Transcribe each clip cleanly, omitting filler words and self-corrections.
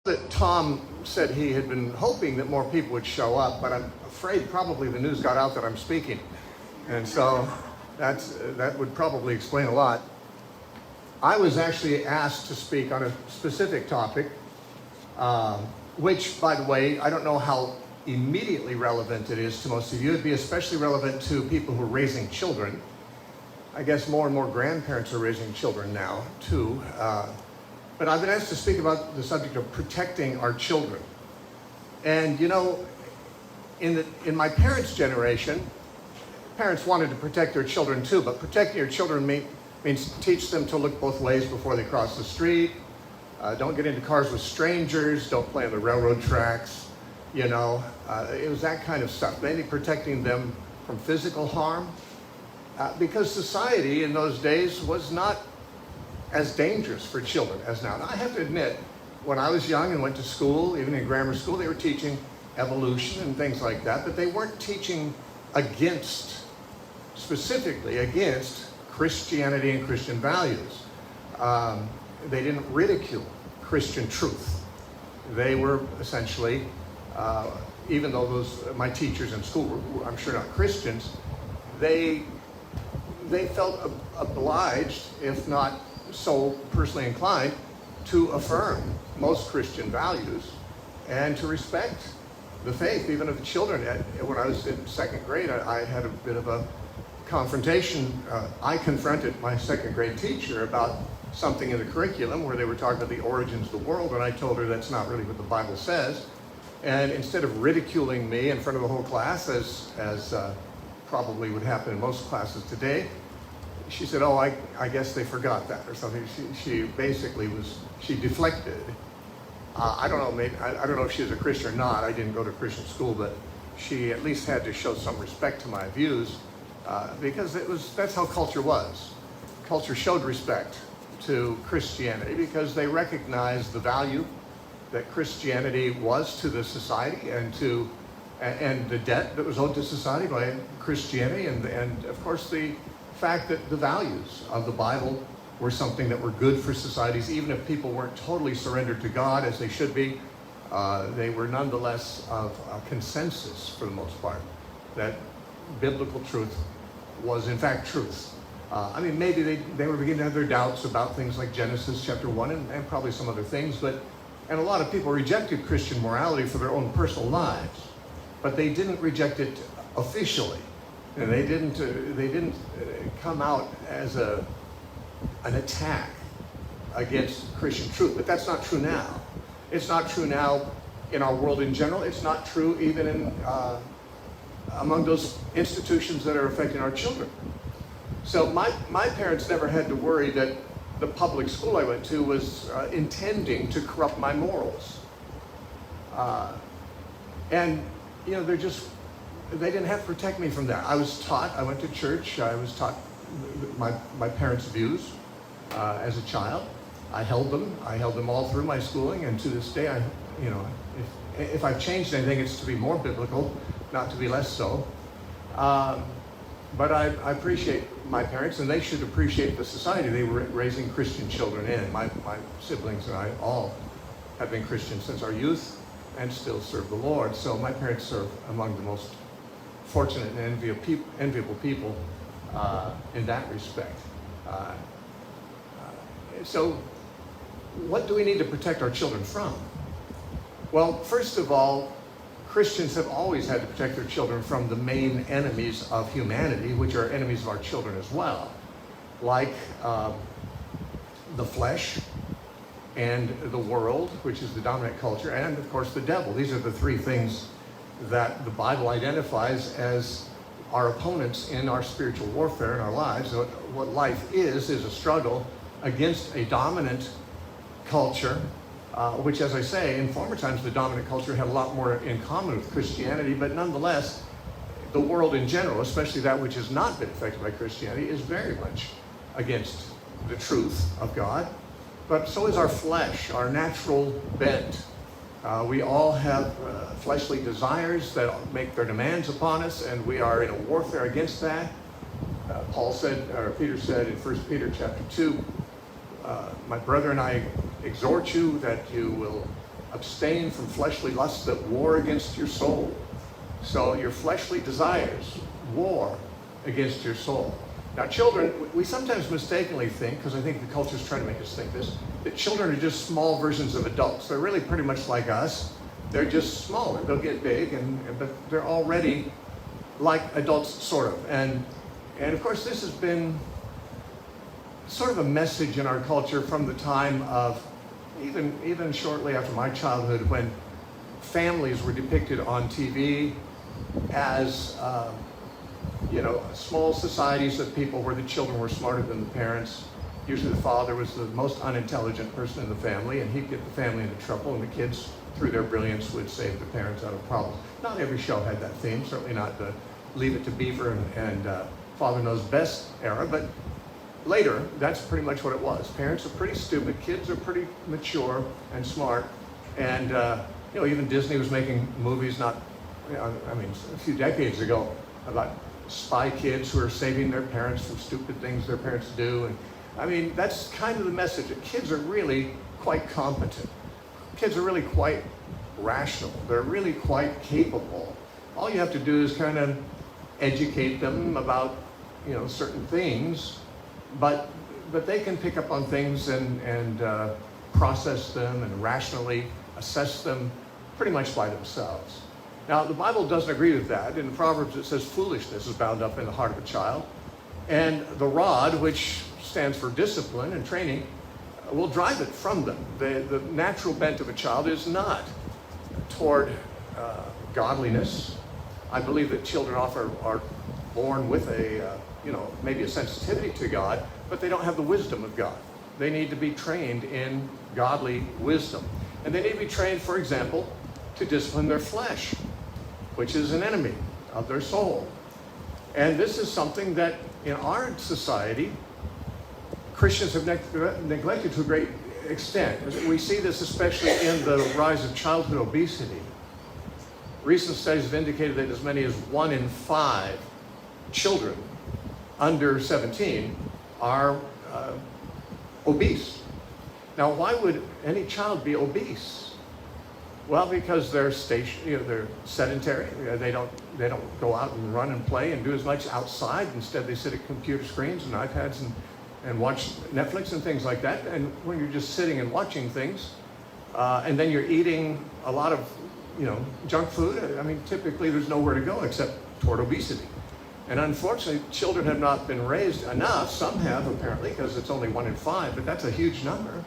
That Tom said he had been hoping that more people would show up, but I'm afraid probably the news got out that I'm speaking. And so that would probably explain a lot. I was actually asked to speak on a specific topic, which, by the way, I don't know how immediately relevant it is to most of you. It'd be especially relevant to people who are raising children. I guess more and more grandparents are raising children now, too. But I've been asked to speak about the subject of protecting our children. And you know, in my parents' generation, parents wanted to protect their children too, but protecting your children means teach them to look both ways before they cross the street, don't get into cars with strangers, don't play on the railroad tracks, you know. It was that kind of stuff, mainly protecting them from physical harm, because society in those days was not as dangerous for children as now. Now, I have to admit, when I was young and went to school, even in grammar school, they were teaching evolution and things like that, but they weren't teaching specifically against Christianity and Christian values. They didn't ridicule Christian truth. They were essentially, even though my teachers in school were, I'm sure, not Christians, they felt obliged, if not so personally inclined, to affirm most Christian values and to respect the faith, even of the children. When I was in second grade, I had a bit of a confrontation. I confronted my second grade teacher about something in the curriculum where they were talking about the origins of the world, and I told her that's not really what the Bible says. And instead of ridiculing me in front of the whole class, as probably would happen in most classes today, she said, "Oh, I guess they forgot that," or something. She basically she deflected. I don't know, maybe I don't know if she was a Christian or not. I didn't go to Christian school, but she at least had to show some respect to my views, because that's how culture was. Culture showed respect to Christianity because they recognized the value that Christianity was to the society and the debt that was owed to society by Christianity, and of course the fact that the values of the Bible were something that were good for societies. Even if people weren't totally surrendered to God as they should be, they were nonetheless of a consensus for the most part that biblical truth was in fact truth. I mean, maybe they were beginning to have their doubts about things like Genesis chapter 1 and probably some other things, and a lot of people rejected Christian morality for their own personal lives, but they didn't reject it officially. And they didn't come out as an attack against Christian truth. But that's not true now. It's not true now in our world in general. It's not true even among those institutions that are affecting our children. So my parents never had to worry that the public school I went to was intending to corrupt my morals. And you know, they didn't have to protect me from that. I went to church, I was taught my parents' views as a child. I held them all through my schooling, and to this day, if I've changed anything, it's to be more biblical, not to be less so. But I appreciate my parents, and they should appreciate the society they were raising Christian children in. My siblings and I all have been Christians since our youth and still serve the Lord. So my parents serve among the most fortunate and enviable people in that respect. So what do we need to protect our children from? Well, first of all, Christians have always had to protect their children from the main enemies of humanity, which are enemies of our children as well, like the flesh and the world, which is the dominant culture, and of course the devil. These are the three things that the Bible identifies as our opponents in our spiritual warfare in our lives. So what life is a struggle against a dominant culture, which, as I say, in former times the dominant culture had a lot more in common with Christianity, but nonetheless the world in general, especially that which has not been affected by Christianity, is very much against the truth of God. But so is our flesh, our natural bent. We all have fleshly desires that make their demands upon us, and we are in a warfare against that. Peter said in 1 Peter chapter 2, my brother and I exhort you that you will abstain from fleshly lusts that war against your soul. So your fleshly desires war against your soul. Now children, we sometimes mistakenly think, because I think the culture's trying to make us think this, that children are just small versions of adults. They're really pretty much like us. They're just smaller. They'll get big, but they're already like adults, sort of. And of course, this has been sort of a message in our culture from the time of, even shortly after my childhood, when families were depicted on TV as small societies of people where the children were smarter than the parents. Usually the father was the most unintelligent person in the family, and he'd get the family into trouble, and the kids, through their brilliance, would save the parents out of problems. Not every show had that theme, certainly not the Leave It to Beaver and Father Knows Best era, but later, that's pretty much what it was. Parents are pretty stupid, kids are pretty mature and smart, and even Disney was making movies a few decades ago about spy kids who are saving their parents from stupid things their parents do. And I mean, that's kind of the message, that kids are really quite competent. Kids are really quite rational. They're really quite capable. All you have to do is kind of educate them about, certain things, but they can pick up on things and process them and rationally assess them pretty much by themselves. Now, the Bible doesn't agree with that. In Proverbs, it says foolishness is bound up in the heart of a child. And the rod, which stands for discipline and training, will drive it from them. The natural bent of a child is not toward godliness. I believe that children often are born with maybe a sensitivity to God, but they don't have the wisdom of God. They need to be trained in godly wisdom. And they need to be trained, for example, to discipline their flesh, which is an enemy of their soul. And this is something that in our society, Christians have neglected to a great extent. We see this especially in the rise of childhood obesity. Recent studies have indicated that as many as 1 in 5 children under 17 are obese. Now, why would any child be obese? Well, because they're they're sedentary. They don't go out and run and play and do as much outside. Instead, they sit at computer screens and iPads and watch Netflix and things like that. And when you're just sitting and watching things, and then you're eating a lot of junk food, I mean, typically there's nowhere to go except toward obesity. And unfortunately, children have not been raised enough. Some have, apparently, because it's only 1 in 5, but that's a huge number.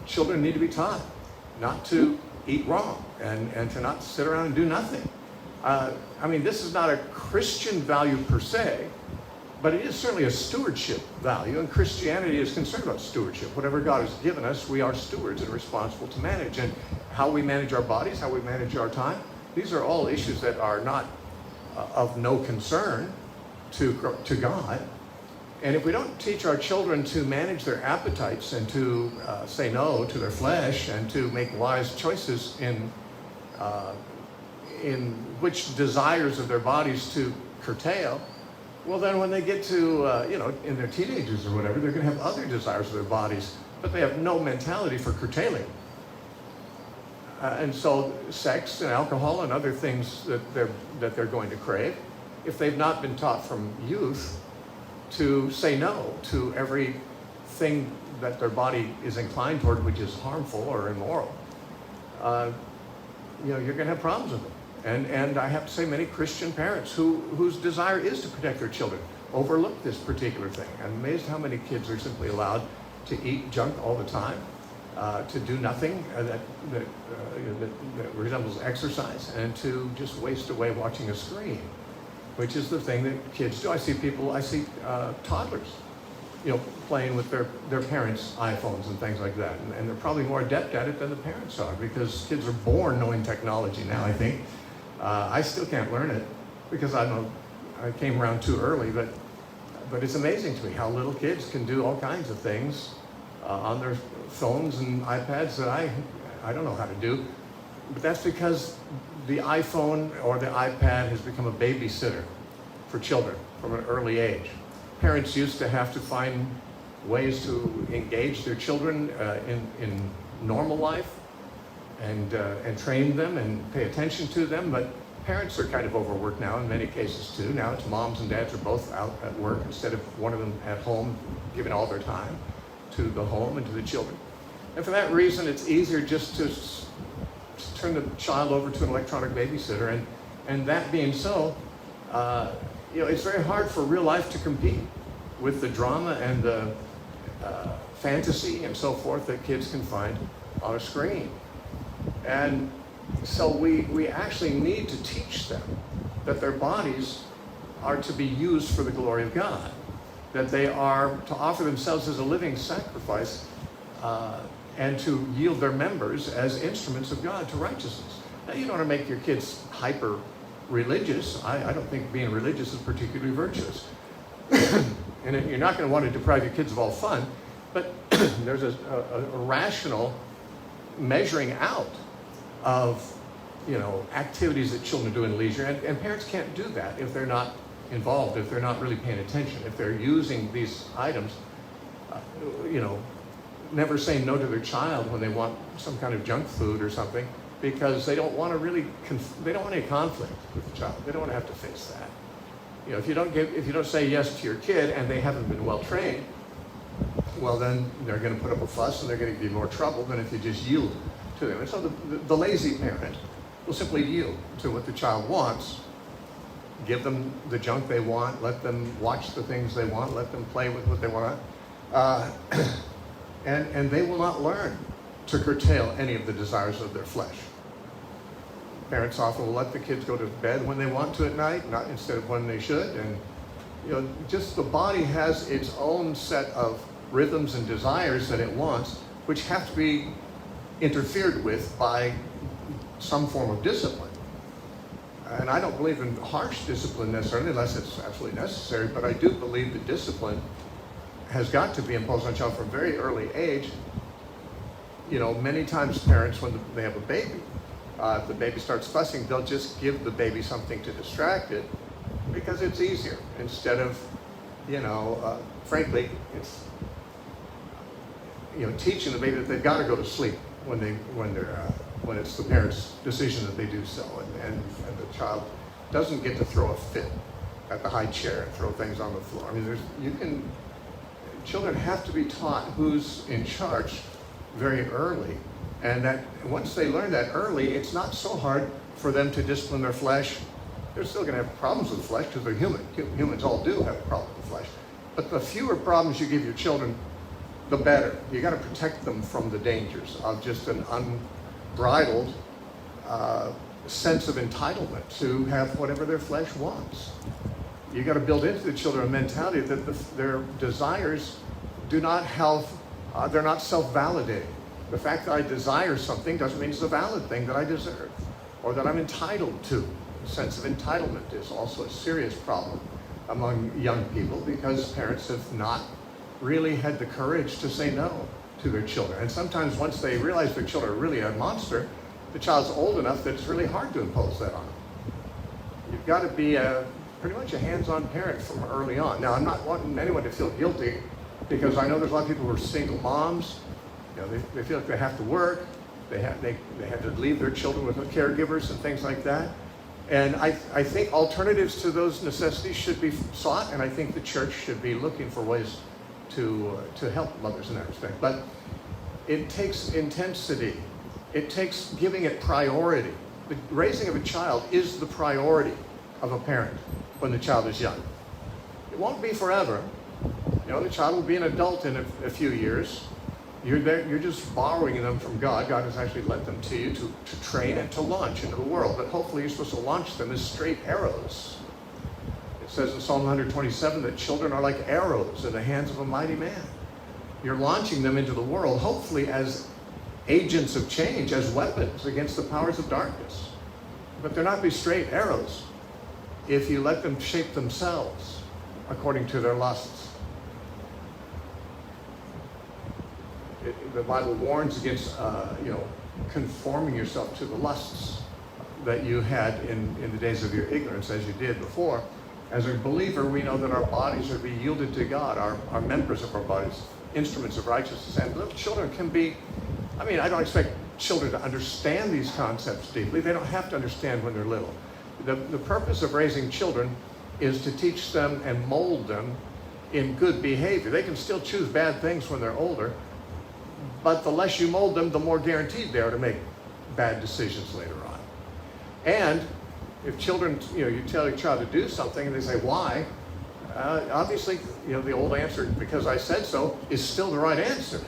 Children need to be taught not to eat wrong and to not sit around and do nothing. This is not a Christian value per se, but it is certainly a stewardship value, and Christianity is concerned about stewardship. Whatever God has given us, we are stewards and responsible to manage. And how we manage our bodies, how we manage our time, these are all issues that are not of no concern to God. And if we don't teach our children to manage their appetites and to say no to their flesh and to make wise choices in which desires of their bodies to curtail, well, then when they get to, in their teenagers or whatever, they're going to have other desires of their bodies, but they have no mentality for curtailing. And so sex and alcohol and other things that they're going to crave, if they've not been taught from youth to say no to everything that their body is inclined toward, which is harmful or immoral, you're going to have problems with it. And I have to say, many Christian parents whose desire is to protect their children overlook this particular thing. I'm amazed how many kids are simply allowed to eat junk all the time, to do nothing that resembles exercise, and to just waste away watching a screen, which is the thing that kids do. I see toddlers, playing with their parents' iPhones and things like that. And they're probably more adept at it than the parents are, because kids are born knowing technology now, I think. I still can't learn it because I came around too early, but it's amazing to me how little kids can do all kinds of things on their phones and iPads that I don't know how to do. But that's because the iPhone or the iPad has become a babysitter for children from an early age. Parents used to have to find ways to engage their children in normal life and train them and pay attention to them. But parents are kind of overworked now in many cases too. Now it's moms and dads are both out at work instead of one of them at home giving all their time to the home and to the children. And for that reason, it's easier just to turn the child over to an electronic babysitter. And that being so, it's very hard for real life to compete with the drama and the fantasy and so forth that kids can find on a screen. And so we actually need to teach them that their bodies are to be used for the glory of God, that they are to offer themselves as a living sacrifice and to yield their members as instruments of God to righteousness. Now, you don't want to make your kids hyper religious. I don't think being religious is particularly virtuous. And you're not going to want to deprive your kids of all fun, but there's a rational measuring out of activities that children do in leisure, and parents can't do that if they're not involved, if they're not really paying attention, if they're using these items, never saying no to their child when they want some kind of junk food or something, because they don't want to really they don't want any conflict with the child. They don't want to have to face that. If you don't say yes to your kid and they haven't been well trained, well then they're going to put up a fuss and they're going to give you more trouble than if you just yield to them. And so the lazy parent will simply yield to what the child wants, give them the junk they want, let them watch the things they want, let them play with what they want, and they will not learn to curtail any of the desires of their flesh. Parents often will let the kids go to bed when they want to at night, not instead of when they should. And just the body has its own set of rhythms and desires that it wants, which have to be interfered with by some form of discipline. And I don't believe in harsh discipline necessarily, unless it's absolutely necessary, but I do believe that discipline has got to be imposed on a child from a very early age. Many times parents, when they have a baby, if the baby starts fussing, they'll just give the baby something to distract it because it's easier instead of, frankly, it's, teaching the baby that they've got to go to sleep when it's the parent's decision that they do so, and the child doesn't get to throw a fit at the high chair and throw things on the floor. I mean, children have to be taught who's in charge very early. And that once they learn that early, it's not so hard for them to discipline their flesh. They're still going to have problems with the flesh because they're human. Humans all do have problems with the flesh. But the fewer problems you give your children, the better. You got to protect them from the dangers of just an unbridled sense of entitlement to have whatever their flesh wants. You got to build into the children a mentality that their desires do not have, they're not self-validating. The fact that I desire something doesn't mean it's a valid thing that I deserve or that I'm entitled to. The sense of entitlement is also a serious problem among young people because parents have not really had the courage to say no to their children. And sometimes once they realize their children are really a monster, the child's old enough that it's really hard to impose that on them. You've got to be pretty much a hands-on parent from early on. Now, I'm not wanting anyone to feel guilty because I know there's a lot of people who are single moms. They feel like they have to work. They have to leave their children with caregivers and things like that. And I think alternatives to those necessities should be sought, and I think the church should be looking for ways to help mothers in that respect. But it takes intensity. It takes giving it priority. The raising of a child is the priority of a parent when the child is young. It won't be forever. The child will be an adult in a few years. You're just borrowing them from God. God has actually lent them to you to train and to launch into the world. But hopefully you're supposed to launch them as straight arrows. It says in Psalm 127 that children are like arrows in the hands of a mighty man. You're launching them into the world, hopefully as agents of change, as weapons against the powers of darkness. But they're not be straight arrows if you let them shape themselves according to their lusts. The Bible warns against, conforming yourself to the lusts that you had in the days of your ignorance, as you did before. As a believer, we know that our bodies are to be yielded to God, our members of our bodies, instruments of righteousness. And little children can be I mean, I don't expect children to understand these concepts deeply. They don't have to understand when they're little. The purpose of raising children is to teach them and mold them in good behavior. They can still choose bad things when they're older, but the less you mold them, the more guaranteed they are to make bad decisions later on. And if children, you tell your child to do something and they say, why? Obviously, the old answer, because I said so, is still the right answer.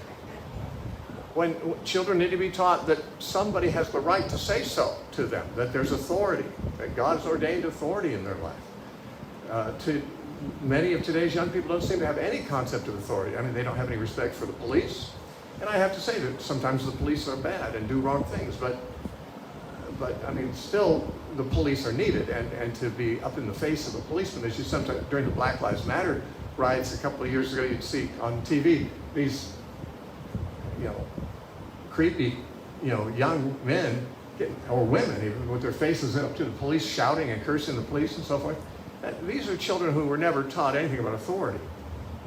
When children need to be taught that somebody has the right to say so to them, that there's authority, that God has ordained authority in their life. To many of today's young people don't seem to have any concept of authority. I mean, they don't have any respect for the police. And I have to say that sometimes the police are bad and do wrong things, but I mean, still the police are needed, and to be up in the face of a policeman, as you sometimes, during the Black Lives Matter riots a couple of years ago, you'd see on TV these, creepy, young men, or women even, with their faces up to the police, shouting and cursing the police and so forth. These are children who were never taught anything about authority.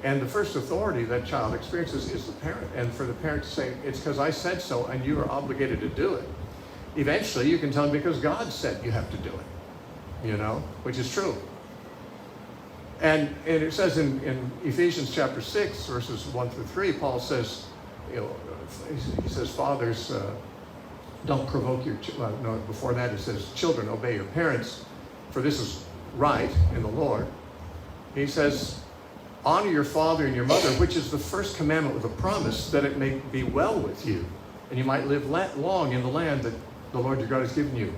And the first authority that child experiences is the parent. And for the parent to say, it's because I said so and you are obligated to do it. Eventually you can tell them because God said you have to do it, which is true. And it says in Ephesians chapter 6, verses 1 through 3, Paul says, he says, fathers, don't provoke your children. No, before that it says, children, obey your parents, for this is right in the Lord. He says, honor your father and your mother, which is the first commandment with a promise that it may be well with you, and you might live long in the land that the Lord your God has given you.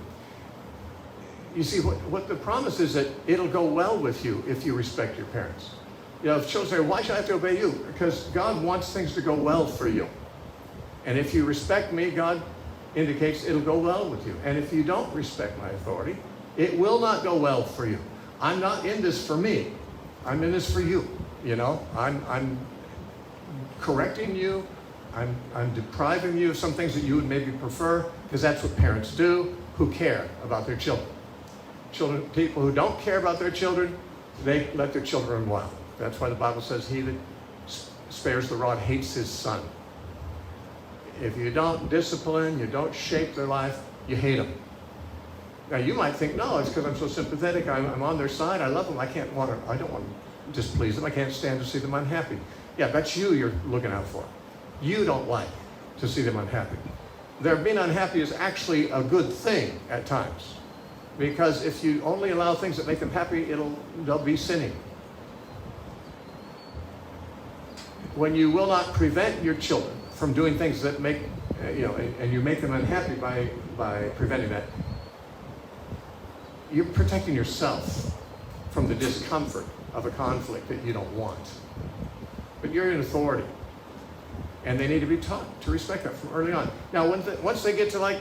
You see, what the promise is that it'll go well with you if you respect your parents. If children say, why should I have to obey you? Because God wants things to go well for you. And if you respect me, God indicates it'll go well with you. And if you don't respect my authority, it will not go well for you. I'm not in this for me. I'm in this for you. I'm correcting you. I'm depriving you of some things that you would maybe prefer, because that's what parents do who care about their children. People who don't care about their children, they let their children run wild. That's why the Bible says, he that spares the rod hates his son. If you don't discipline, you don't shape their life, you hate them. Now you might think, no, it's because I'm so sympathetic, I'm on their side, I love them, I don't want to displease them, I can't stand to see them unhappy. Yeah, that's you're looking out for. You don't like to see them unhappy. Their being unhappy is actually a good thing at times, because if you only allow things that make them happy, they'll be sinning. When you will not prevent your children from doing things that make, and you make them unhappy by preventing that, you're protecting yourself from the discomfort of a conflict that you don't want. But you're in authority, and they need to be taught to respect that from early on. Now, once they get to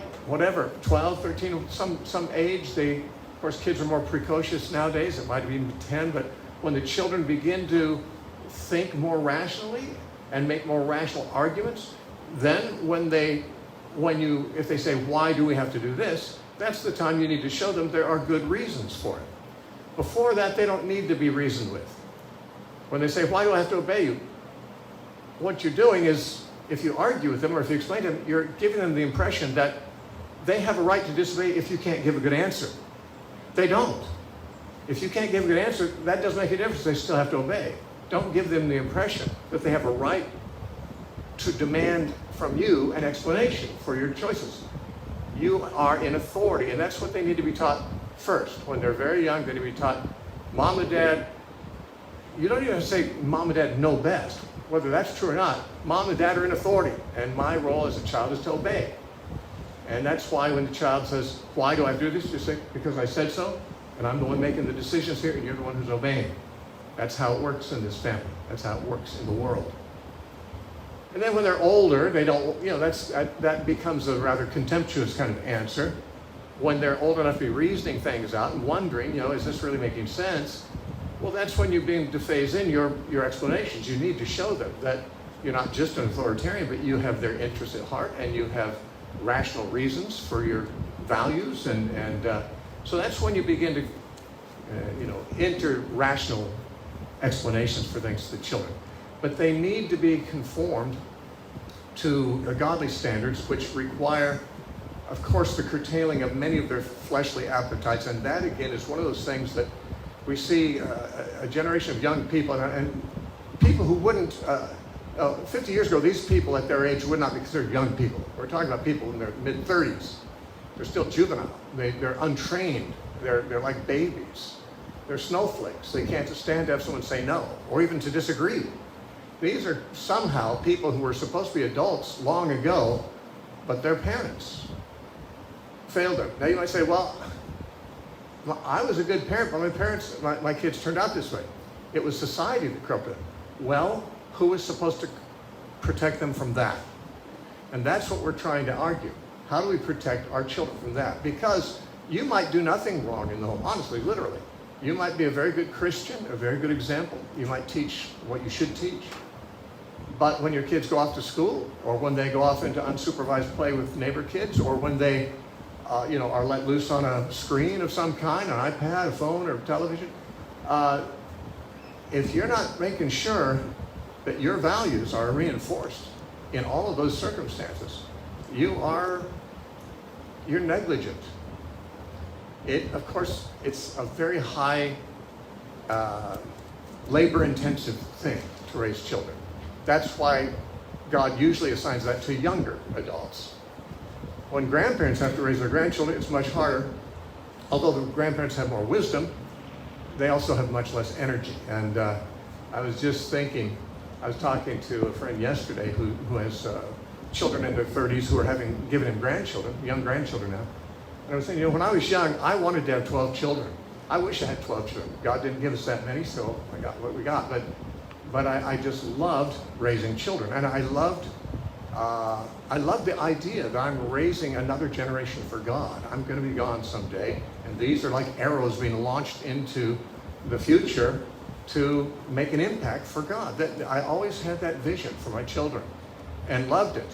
12, 13, some age, of course, kids are more precocious nowadays. It might be even 10, but when the children begin to think more rationally and make more rational arguments, then if they say, why do we have to do this? That's the time you need to show them there are good reasons for it. Before that, they don't need to be reasoned with. When they say, why do I have to obey you? What you're doing is, if you argue with them or if you explain to them, you're giving them the impression that they have a right to disobey if you can't give a good answer. They don't. If you can't give a good answer, that doesn't make a difference. They still have to obey. Don't give them the impression that they have a right to demand from you an explanation for your choices. You are in authority, and that's what they need to be taught first. When they're very young, they need to be taught, Mom and Dad, you don't even have to say Mom and Dad know best. Whether that's true or not, Mom and Dad are in authority, and my role as a child is to obey. And that's why when the child says, why do I do this? Just say, because I said so, and I'm the one making the decisions here, and you're the one who's obeying. That's how it works in this family. That's how it works in the world. And then when they're older, they don't, that becomes a rather contemptuous kind of answer. When they're old enough to be reasoning things out and wondering, is this really making sense? Well, that's when you begin to phase in your explanations. You need to show them that you're not just an authoritarian, but you have their interests at heart, and you have rational reasons for your values. And so that's when you begin to, enter rational explanations for things to the children. But they need to be conformed to godly standards, which require, of course, the curtailing of many of their fleshly appetites. And that, again, is one of those things that we see a generation of young people and people who wouldn't, 50 years ago, these people at their age would not be considered young people. We're talking about people in their mid-30s. They're still juvenile. They're untrained. They're like babies. They're snowflakes. They can't just stand to have someone say no, or even to disagree. These are somehow people who were supposed to be adults long ago, but their parents failed them. Now you might say, well, I was a good parent, but my kids turned out this way. It was society that corrupted them. Well, who was supposed to protect them from that? And that's what we're trying to argue. How do we protect our children from that? Because you might do nothing wrong in the home, honestly, literally. You might be a very good Christian, a very good example. You might teach what you should teach. But when your kids go off to school, or when they go off into unsupervised play with neighbor kids, or when they are let loose on a screen of some kind, an iPad, a phone, or television, if you're not making sure that your values are reinforced in all of those circumstances, you're negligent. Of course, it's a very high labor-intensive thing to raise children. That's why God usually assigns that to younger adults. When grandparents have to raise their grandchildren, it's much harder. Although the grandparents have more wisdom, they also have much less energy. And I was just thinking, I was talking to a friend yesterday who has children in their 30s who are given him grandchildren, young grandchildren now. And I was saying, when I was young, I wanted to have 12 children. I wish I had 12 children. God didn't give us that many, so I got what we got. But I just loved raising children. And I loved the idea that I'm raising another generation for God. I'm going to be gone someday. And these are like arrows being launched into the future to make an impact for God. I always had that vision for my children and loved it.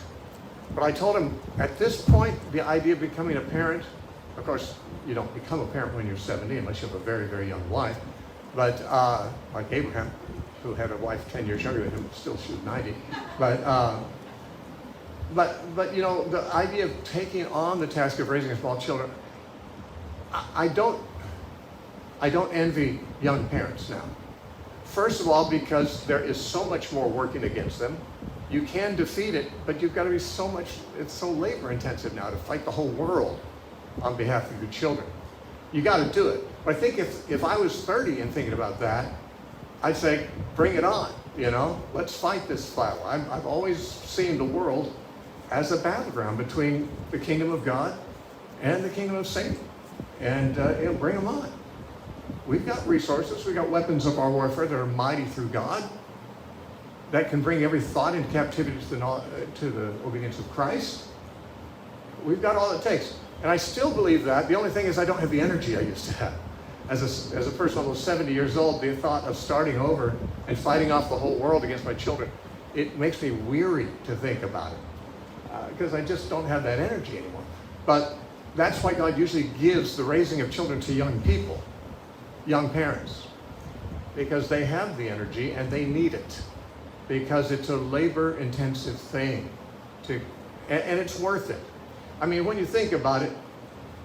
But I told him, at this point, the idea of becoming a parent, of course, you don't become a parent when you're 70 unless you have a very, very young wife. But like Abraham, who had a wife 10 years younger than him, still she was 90. But the idea of taking on the task of raising small children, I don't envy young parents now. First of all, because there is so much more working against them. You can defeat it, but you've got to be it's so labor intensive now to fight the whole world on behalf of your children. You got to do it. But I think if I was 30 and thinking about that, I'd say, bring it on, let's fight this battle. I've always seen the world as a battleground between the kingdom of God and the kingdom of Satan. And bring them on. We've got resources, we've got weapons of our warfare that are mighty through God, that can bring every thought into captivity to the obedience of Christ. We've got all it takes. And I still believe that. The only thing is I don't have the energy I used to have. As a person almost 70 years old, the thought of starting over and fighting off the whole world against my children, it makes me weary to think about it. Because I just don't have that energy anymore. But that's why God usually gives the raising of children to young people, young parents, because they have the energy and they need it. Because it's a labor-intensive thing, and it's worth it. I mean, when you think about it,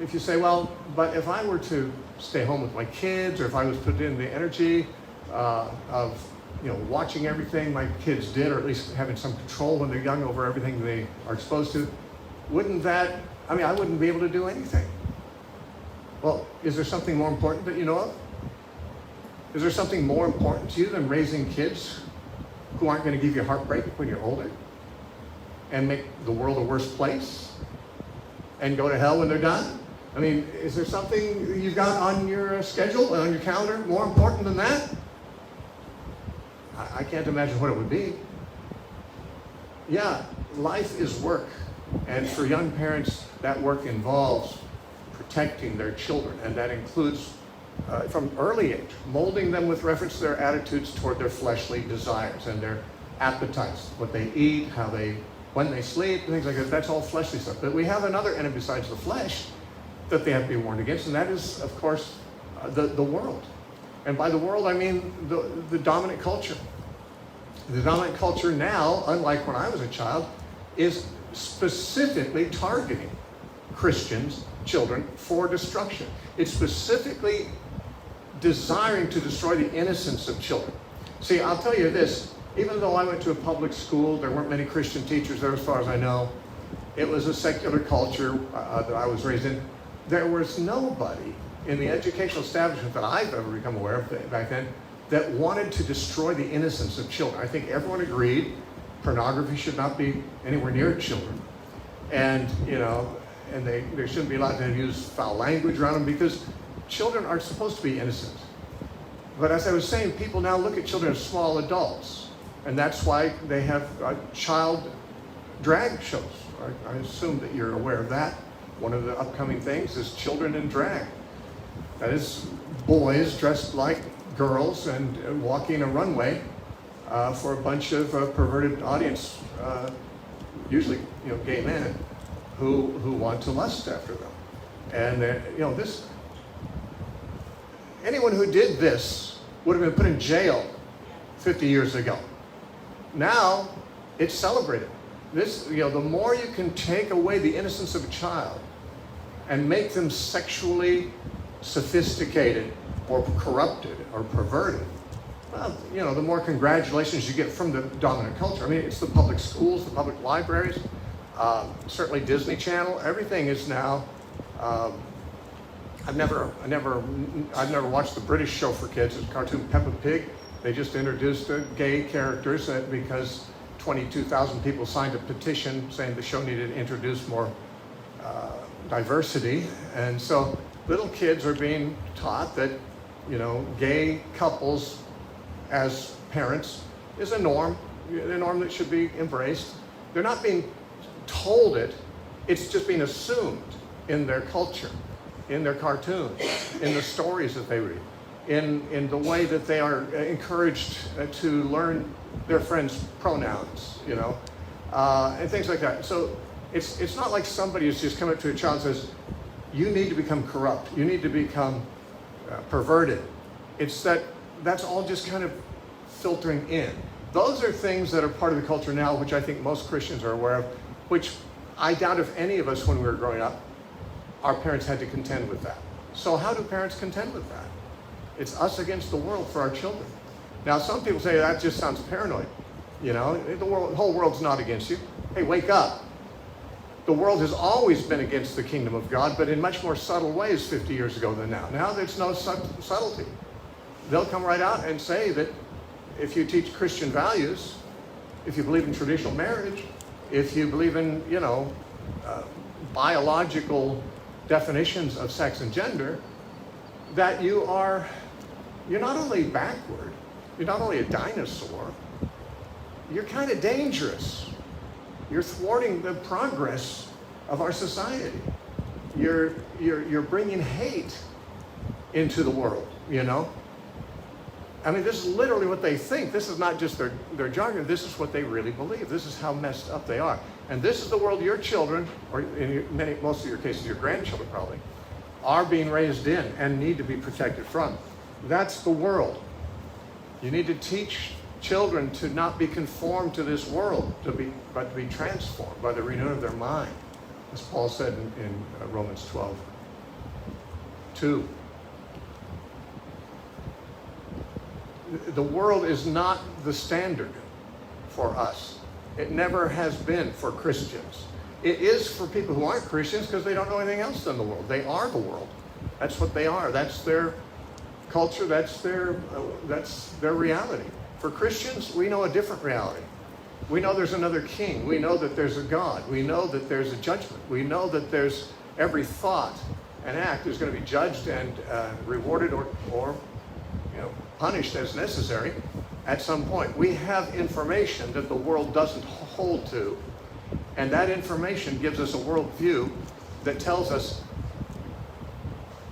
if you say, well, but if I were to stay home with my kids, or if I was put in the energy of watching everything my kids did, or at least having some control when they're young over everything they are exposed to, I wouldn't be able to do anything. Well, is there something more important that you know of? Is there something more important to you than raising kids who aren't going to give you heartbreak when you're older and make the world a worse place and go to hell when they're done? I mean, is there something you've got on your schedule, on your calendar, more important than that? I can't imagine what it would be. Yeah, life is work. And for young parents, that work involves protecting their children. And that includes, from early age, molding them with reference to their attitudes toward their fleshly desires and their appetites, what they eat, when they sleep, things like that. That's all fleshly stuff. But we have another enemy besides the flesh that they have to be warned against, and that is, of course, the world. And by the world, I mean the dominant culture. The dominant culture now, unlike when I was a child, is specifically targeting Christians, children, for destruction. It's specifically desiring to destroy the innocence of children. See, I'll tell you this, even though I went to a public school, there weren't many Christian teachers there as far as I know. It was a secular culture that I was raised in. There was nobody in the educational establishment that I've ever become aware of back then that wanted to destroy the innocence of children. I think everyone agreed pornography should not be anywhere near children. And, you know, and they shouldn't be allowed to use foul language around them because children are supposed to be innocent. But as I was saying, people now look at children as small adults. And that's why they have child drag shows. I assume that you're aware of that. One of the upcoming things is children in drag. That is boys dressed like girls and walking a runway for a bunch of perverted audience, usually gay men, who want to lust after them. And this, anyone who did this would have been put in jail 50 years ago. Now it's celebrated. This, the more you can take away the innocence of a child and make them sexually sophisticated or corrupted or perverted, well, the more congratulations you get from the dominant culture. I mean, it's the public schools, the public libraries, certainly Disney Channel. Everything is now. I've never watched the British show for kids. It's a cartoon Peppa Pig. They just introduced gay characters because 22,000 people signed a petition saying the show needed to introduce more diversity, and so little kids are being taught that gay couples as parents is a norm that should be embraced. They're not being told it, it's just being assumed in their culture, in their cartoons, in the stories that they read, in the way that they are encouraged to learn their friends' pronouns, and things like that. So it's not like somebody has just come up to a child and says, you need to become corrupt, you need to become perverted. It's that's all just kind of filtering in. Those are things that are part of the culture now, which I think most Christians are aware of, which I doubt if any of us when we were growing up, our parents had to contend with that. So how do parents contend with that? It's us against the world for our children. Now, some people say that just sounds paranoid. The whole world's not against you. Hey, wake up. The world has always been against the kingdom of God, but in much more subtle ways 50 years ago than now. Now there's no subtlety. They'll come right out and say that if you teach Christian values, if you believe in traditional marriage, if you believe in, biological definitions of sex and gender, that you're not only backward, you're not only a dinosaur, you're kind of dangerous. You're thwarting the progress of our society. You're bringing hate into the world, I mean, this is literally what they think. This is not just their jargon. This is what they really believe. This is how messed up they are. And this is the world your children, or in most of your cases, your grandchildren probably, are being raised in and need to be protected from. That's the world. You need to teach children to not be conformed to this world, but to be transformed by the renewing of their mind, as Paul said in Romans 12:2. The world is not the standard for us. It never has been for Christians. It is for people who aren't Christians because they don't know anything else than the world. They are the world. That's what they are. That's their culture. That's their reality. For Christians, we know a different reality. We know there's another king. We know that there's a God. We know that there's a judgment. We know that there's every thought and act is going to be judged and rewarded or punished as necessary at some point. We have information that the world doesn't hold to, and that information gives us a worldview that tells us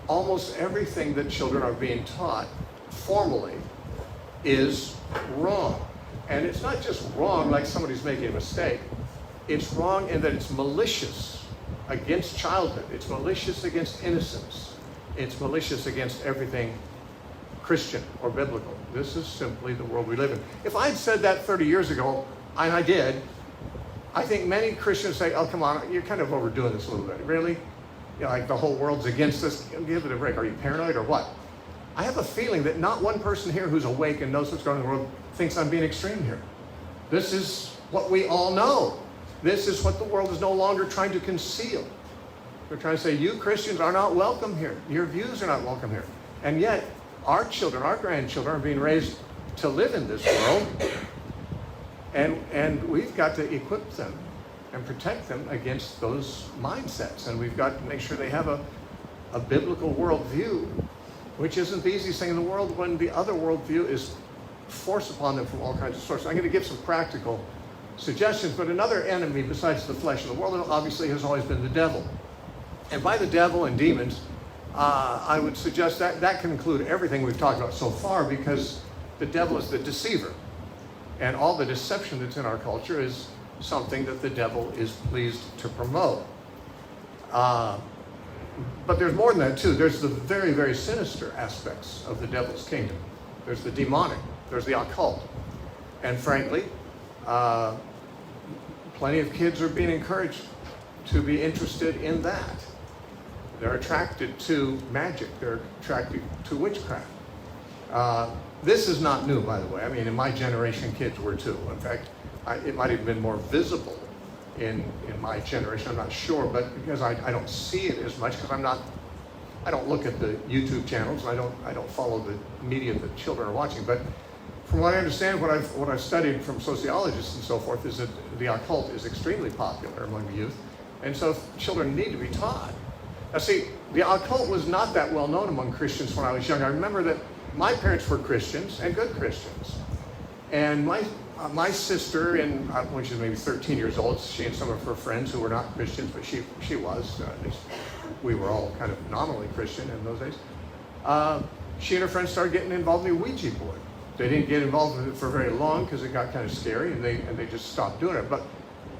almost everything that children are being taught formally is wrong. And it's not just wrong like somebody's making a mistake. It's wrong in that it's malicious against childhood. It's malicious against innocence. It's malicious against everything Christian or biblical. This is simply the world we live in. If I had said that 30 years ago, and I did, I think many Christians say, oh, come on, you're kind of overdoing this a little bit. Really? You know, like the whole world's against us. Give it a break. Are you paranoid or what? I have a feeling that not one person here who's awake and knows what's going on in the world thinks I'm being extreme here. This is what we all know. This is what the world is no longer trying to conceal. They're trying to say, you Christians are not welcome here. Your views are not welcome here. And yet, our children, our grandchildren are being raised to live in this world. And we've got to equip them and protect them against those mindsets. And we've got to make sure they have a biblical worldview, which isn't the easiest thing in the world when the other worldview is forced upon them from all kinds of sources. I'm going to give some practical suggestions, but another enemy besides the flesh of the world obviously has always been the devil. And by the devil and demons, I would suggest that that can include everything we've talked about so far, because the devil is the deceiver. And all the deception that's in our culture is something that the devil is pleased to promote. But there's more than that too. There's the very, very sinister aspects of the devil's kingdom. There's the demonic, there's the occult. And frankly, plenty of kids are being encouraged to be interested in that. They're attracted to magic. They're attracted to witchcraft. This is not new, by the way. I mean, in my generation, kids were too. In fact, it might have been more visible in my generation. I'm not sure, but because I don't see it as much, because I don't look at the YouTube channels. I don't follow the media that children are watching. But from what I understand, what I've studied from sociologists and so forth, is that the occult is extremely popular among the youth, and so children need to be taught. Now, see, the occult was not that well known among Christians when I was young. I remember that my parents were Christians, and good Christians. And my sister, when she was maybe 13 years old, she and some of her friends who were not Christians, but she was, at least we were all kind of nominally Christian in those days. She and her friends started getting involved in the Ouija board. They didn't get involved with it for very long because it got kind of scary, and they just stopped doing it. But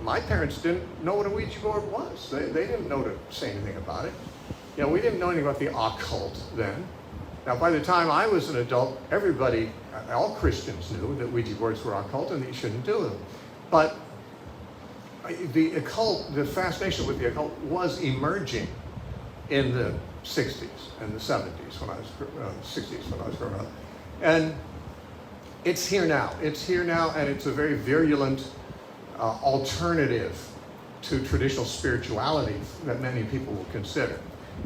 my parents didn't know what a Ouija board was. They didn't know to say anything about it. You know, we didn't know anything about the occult then. Now, by the time I was an adult, all Christians knew that Ouija boards were occult and that you shouldn't do them. But the occult, the fascination with the occult was emerging in the 60s and the 70s when I was growing up. And it's here now. It's here now, and it's a very virulent alternative to traditional spirituality that many people will consider.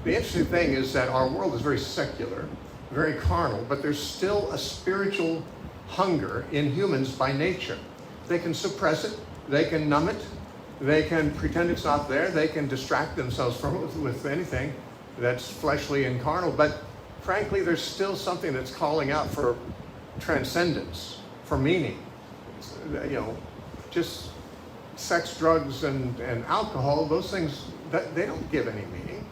The interesting thing is that our world is very secular, very carnal, but there's still a spiritual hunger in humans by nature. They can suppress it, they can numb it, they can pretend it's not there, they can distract themselves from it with anything that's fleshly and carnal, but frankly, there's still something that's calling out for transcendence, for meaning. You know, just sex, drugs, and alcohol, those things, they don't give any meaning.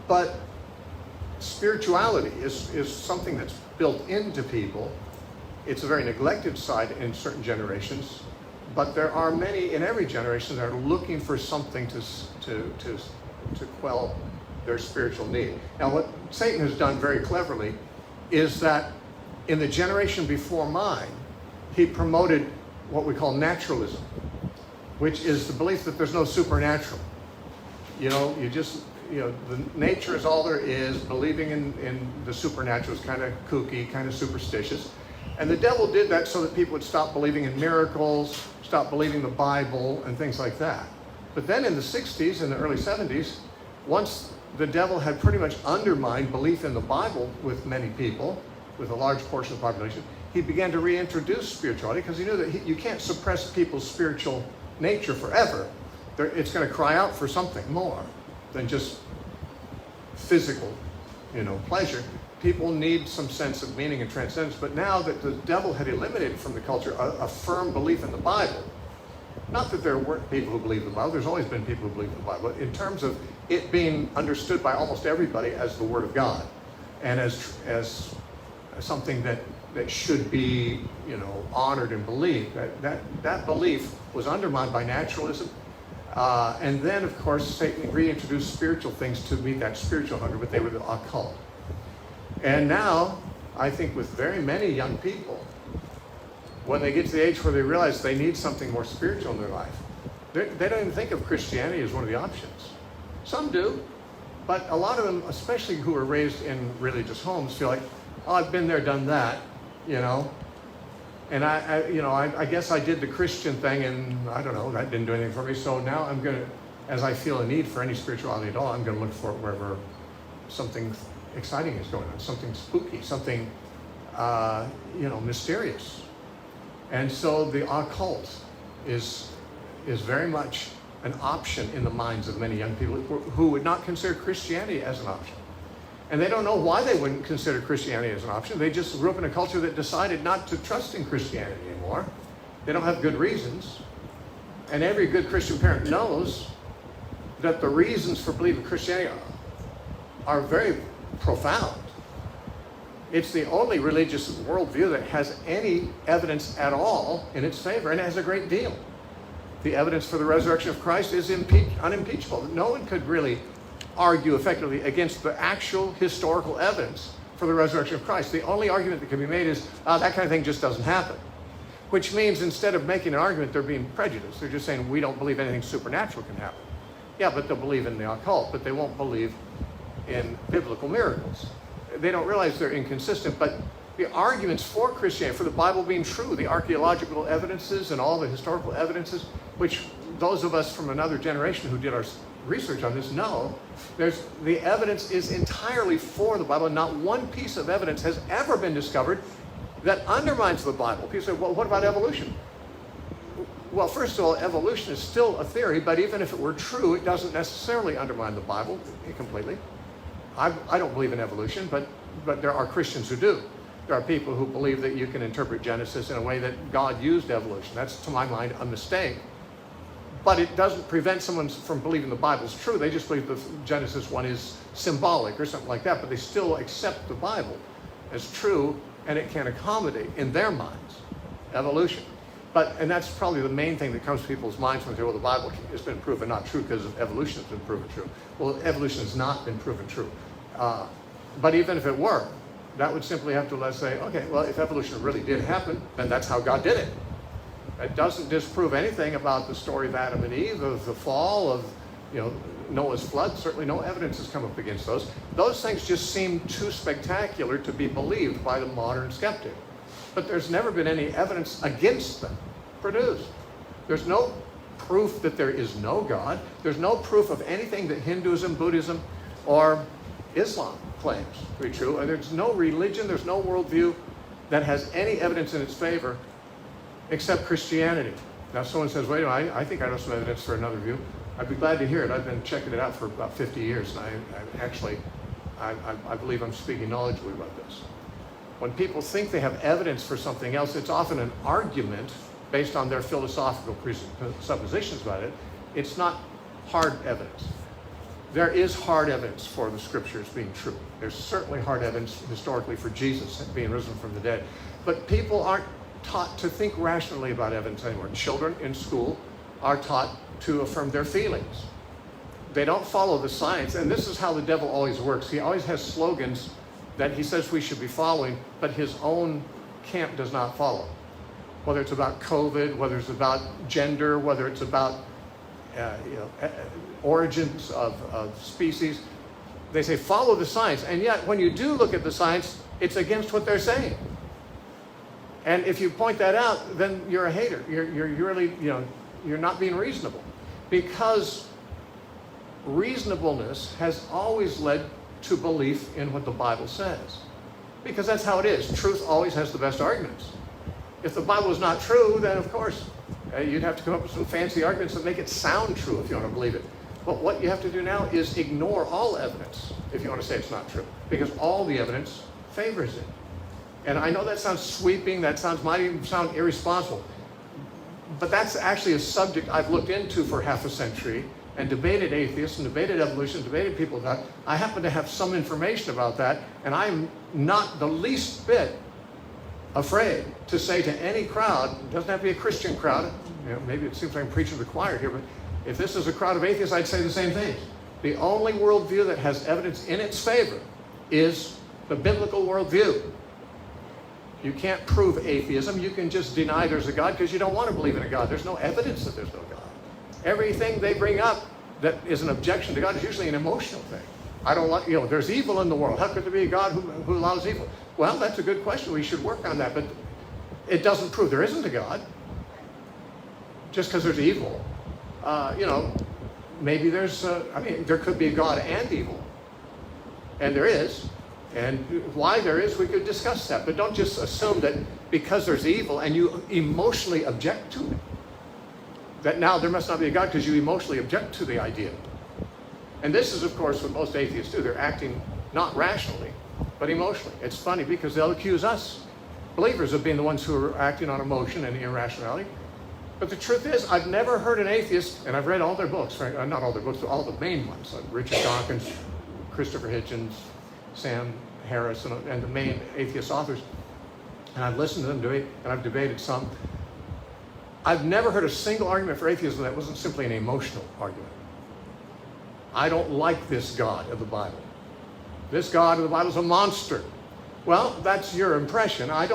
But spirituality is something that's built into people. It's a very neglected side in certain generations, but there are many in every generation that are looking for something to quell their spiritual need. Now, what Satan has done very cleverly is that in the generation before mine, he promoted what we call naturalism, which is the belief that there's no supernatural. You know, the nature is all there is. Believing in the supernatural is kind of kooky, kind of superstitious. And the devil did that so that people would stop believing in miracles, stop believing the Bible, and things like that. But then in the 60s and the early 70s, once the devil had pretty much undermined belief in the Bible with many people, with a large portion of the population, he began to reintroduce spirituality because he knew that you can't suppress people's spiritual nature forever. It's going to cry out for something more than just physical, pleasure. People need some sense of meaning and transcendence. But now that the devil had eliminated from the culture a firm belief in the Bible, not that there weren't people who believed the Bible, there's always been people who believe the Bible, in terms of it being understood by almost everybody as the Word of God and as something that should be, honored and believed. That belief was undermined by naturalism. And then, of course, Satan reintroduced spiritual things to meet that spiritual hunger, but they were the occult. And now, I think with very many young people, when they get to the age where they realize they need something more spiritual in their life, they don't even think of Christianity as one of the options. Some do, but a lot of them, especially who are raised in religious homes, feel like, oh, I've been there, done that, you know. And I guess I did the Christian thing, and I don't know, that didn't do anything for me. So now I'm going to, as I feel a need for any spirituality at all, I'm going to look for it wherever something exciting is going on, something spooky, something, mysterious. And so the occult is very much an option in the minds of many young people who would not consider Christianity as an option. And they don't know why they wouldn't consider Christianity as an option. They just grew up in a culture that decided not to trust in Christianity anymore. They don't have good reasons. And every good Christian parent knows that the reasons for believing Christianity are very profound. It's the only religious worldview that has any evidence at all in its favor, and it has a great deal. The evidence for the resurrection of Christ is unimpeachable. No one could really argue effectively against the actual historical evidence for the resurrection of Christ. The only argument that can be made is, that kind of thing just doesn't happen. Which means instead of making an argument, they're being prejudiced. They're just saying, we don't believe anything supernatural can happen. Yeah, but they'll believe in the occult, but they won't believe in biblical miracles. They don't realize they're inconsistent, but the arguments for Christianity, for the Bible being true, the archaeological evidences and all the historical evidences, which those of us from another generation who did our research on this know, the evidence is entirely for the Bible, and not one piece of evidence has ever been discovered that undermines the Bible. People say, well, what about evolution? Well, first of all, evolution is still a theory, but even if it were true, it doesn't necessarily undermine the Bible completely. I don't believe in evolution, but there are Christians who do. There are people who believe that you can interpret Genesis in a way that God used evolution. That's, to my mind, a mistake. But it doesn't prevent someone from believing the Bible's true. They just believe the Genesis 1 is symbolic or something like that, but they still accept the Bible as true, and it can accommodate, in their minds, evolution. And that's probably the main thing that comes to people's minds when they say, well, the Bible has been proven not true because evolution has been proven true. Well, evolution has not been proven true. But even if it were, that would simply have to let's say, okay, well, if evolution really did happen, then that's how God did it. It doesn't disprove anything about the story of Adam and Eve, of the fall, of Noah's flood. Certainly no evidence has come up against those. Those things just seem too spectacular to be believed by the modern skeptic. But there's never been any evidence against them produced. There's no proof that there is no God. There's no proof of anything that Hinduism, Buddhism, or Islam claims to be true. And there's no religion, there's no worldview that has any evidence in its favor except Christianity. Now someone says, wait a minute, I think I know some evidence for another view. I'd be glad to hear it. I've been checking it out for about 50 years, and I believe I'm speaking knowledgeably about this. When people think they have evidence for something else, it's often an argument based on their philosophical presuppositions about it. It's not hard evidence. There is hard evidence for the scriptures being true. There's certainly hard evidence historically for Jesus being risen from the dead. But people aren't taught to think rationally about evidence anymore. Children in school are taught to affirm their feelings. They don't follow the science, and this is how the devil always works. He always has slogans that he says we should be following, but his own camp does not follow. Whether it's about COVID, whether it's about gender, whether it's about origins of species, they say follow the science, and yet when you do look at the science, it's against what they're saying. And if you point that out, then you're a hater. You're really, you're not being reasonable, because reasonableness has always led to belief in what the Bible says, because that's how it is. Truth always has the best arguments. If the Bible is not true, then of course you'd have to come up with some fancy arguments that make it sound true if you want to believe it. But what you have to do now is ignore all evidence if you want to say it's not true, because all the evidence favors it. And I know that sounds sweeping, might even sound irresponsible, but that's actually a subject I've looked into for half a century and debated atheists and debated evolution, debated people about that. I happen to have some information about that, and I'm not the least bit afraid to say to any crowd, it doesn't have to be a Christian crowd, maybe it seems like I'm preaching to the choir here, but if this is a crowd of atheists, I'd say the same thing. The only worldview that has evidence in its favor is the biblical worldview. You can't prove atheism. You can just deny there's a God because you don't want to believe in a God. There's no evidence that there's no God. Everything they bring up that is an objection to God is usually an emotional thing. I don't like, there's evil in the world. How could there be a God who allows evil? Well, that's a good question. We should work on that. But it doesn't prove there isn't a God. Just because there's evil. Maybe there could be a God and evil. And there is. And why there is, we could discuss that. But don't just assume that because there's evil and you emotionally object to it, that now there must not be a God because you emotionally object to the idea. And this is, of course, what most atheists do. They're acting not rationally, but emotionally. It's funny because they'll accuse us, believers, of being the ones who are acting on emotion and irrationality. But the truth is, I've never heard an atheist, and I've read all their books, right? Not all their books, but all the main ones, like Richard Dawkins, Christopher Hitchens, Sam Harris, and the main atheist authors. And I've listened to them debate, and I've debated some. I've never heard a single argument for atheism that wasn't simply an emotional argument. I don't like this God of the Bible. This God of the Bible is a monster. Well, that's your impression. I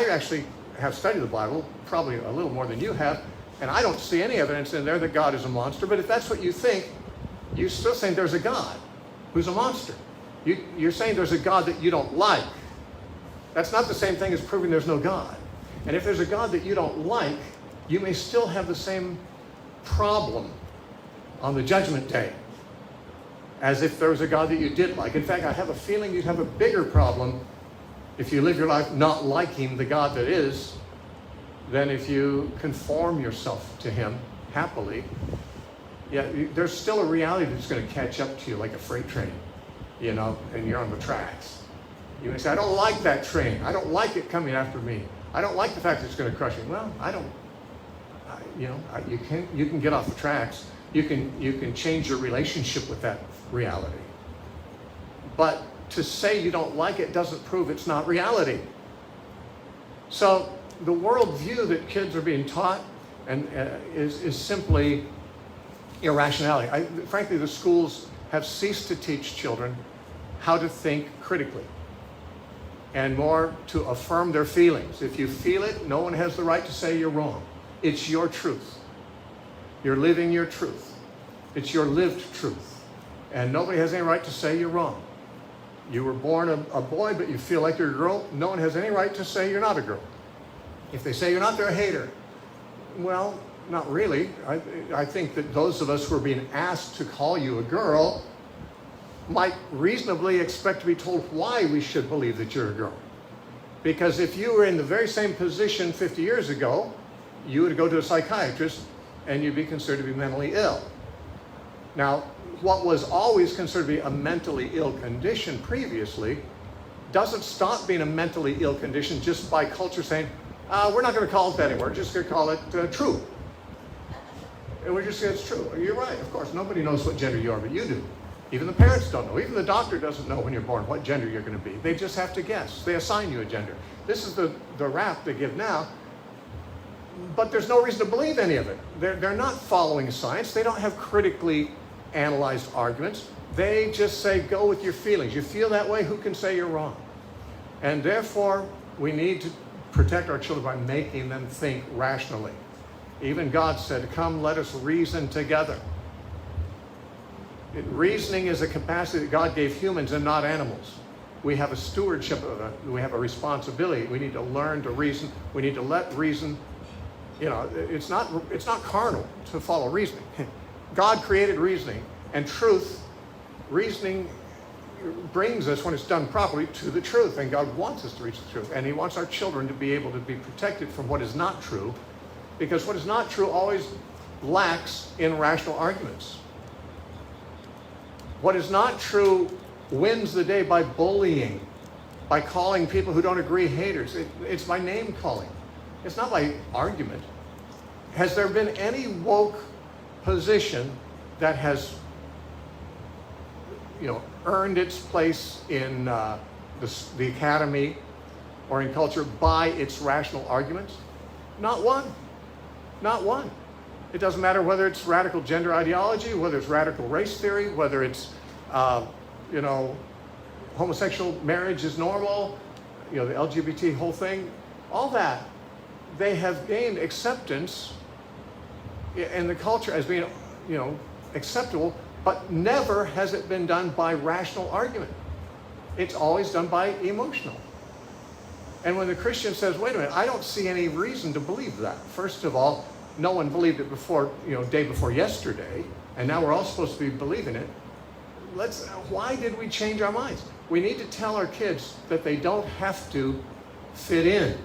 actually have studied the Bible, probably a little more than you have, and I don't see any evidence in there that God is a monster. But if that's what you think, you're still saying there's a God who's a monster. You're saying there's a God that you don't like. That's not the same thing as proving there's no God. And if there's a God that you don't like, you may still have the same problem on the judgment day as if there was a God that you did like. In fact, I have a feeling you'd have a bigger problem if you live your life not liking the God that is than if you conform yourself to him happily. There's still a reality that's going to catch up to you like a freight train, and you're on the tracks. You may say, I don't like that train. I don't like it coming after me. I don't like the fact that it's going to crush me. Well, you can get off the tracks. You can change your relationship with that reality. But to say you don't like it doesn't prove it's not reality. So the worldview that kids are being taught is simply irrationality. Frankly, the schools have ceased to teach children how to think critically and more to affirm their feelings. If you feel it, no one has the right to say you're wrong. It's your truth. You're living your truth. It's your lived truth. And nobody has any right to say you're wrong. You were born a boy, but you feel like you're a girl. No one has any right to say you're not a girl. If they say you're not, they're a hater. Well, not really. I think that those of us who are being asked to call you a girl might reasonably expect to be told why we should believe that you're a girl. Because if you were in the very same position 50 years ago, you would go to a psychiatrist and you'd be considered to be mentally ill. Now, what was always considered to be a mentally ill condition previously doesn't stop being a mentally ill condition just by culture saying, we're not going to call it that anymore, we're just going to call it true. And we're just saying it's true. You're right, of course, nobody knows what gender you are, but you do. Even the parents don't know. Even the doctor doesn't know when you're born what gender you're going to be. They just have to guess. They assign you a gender. This is the rap they give now. But there's no reason to believe any of it. They're not following science. They don't have critically analyzed arguments. They just say, go with your feelings. You feel that way, who can say you're wrong? And therefore, we need to protect our children by making them think rationally. Even God said, come, let us reason together. Reasoning is a capacity that God gave humans and not animals. We have a stewardship of it. We have a responsibility. We need to learn to reason. We need to let reason, it's not carnal to follow reasoning. God created reasoning and truth. Reasoning brings us, when it's done properly, to the truth. And God wants us to reach the truth. And he wants our children to be able to be protected from what is not true, because what is not true always lacks in rational arguments. What is not true wins the day by bullying, by calling people who don't agree haters. It's by name calling. It's not by argument. Has there been any woke position that has, earned its place in the academy or in culture by its rational arguments? Not one. Not one. It doesn't matter whether it's radical gender ideology, whether it's radical race theory, whether it's, homosexual marriage is normal. the LGBT whole thing, all that, they have gained acceptance in the culture as being, acceptable, but never has it been done by rational argument. It's always done by emotional. And when the Christian says, wait a minute, I don't see any reason to believe that. First of all, no one believed it before, day before yesterday, and now we're all supposed to be believing it. Why did we change our minds? We need to tell our kids that they don't have to fit in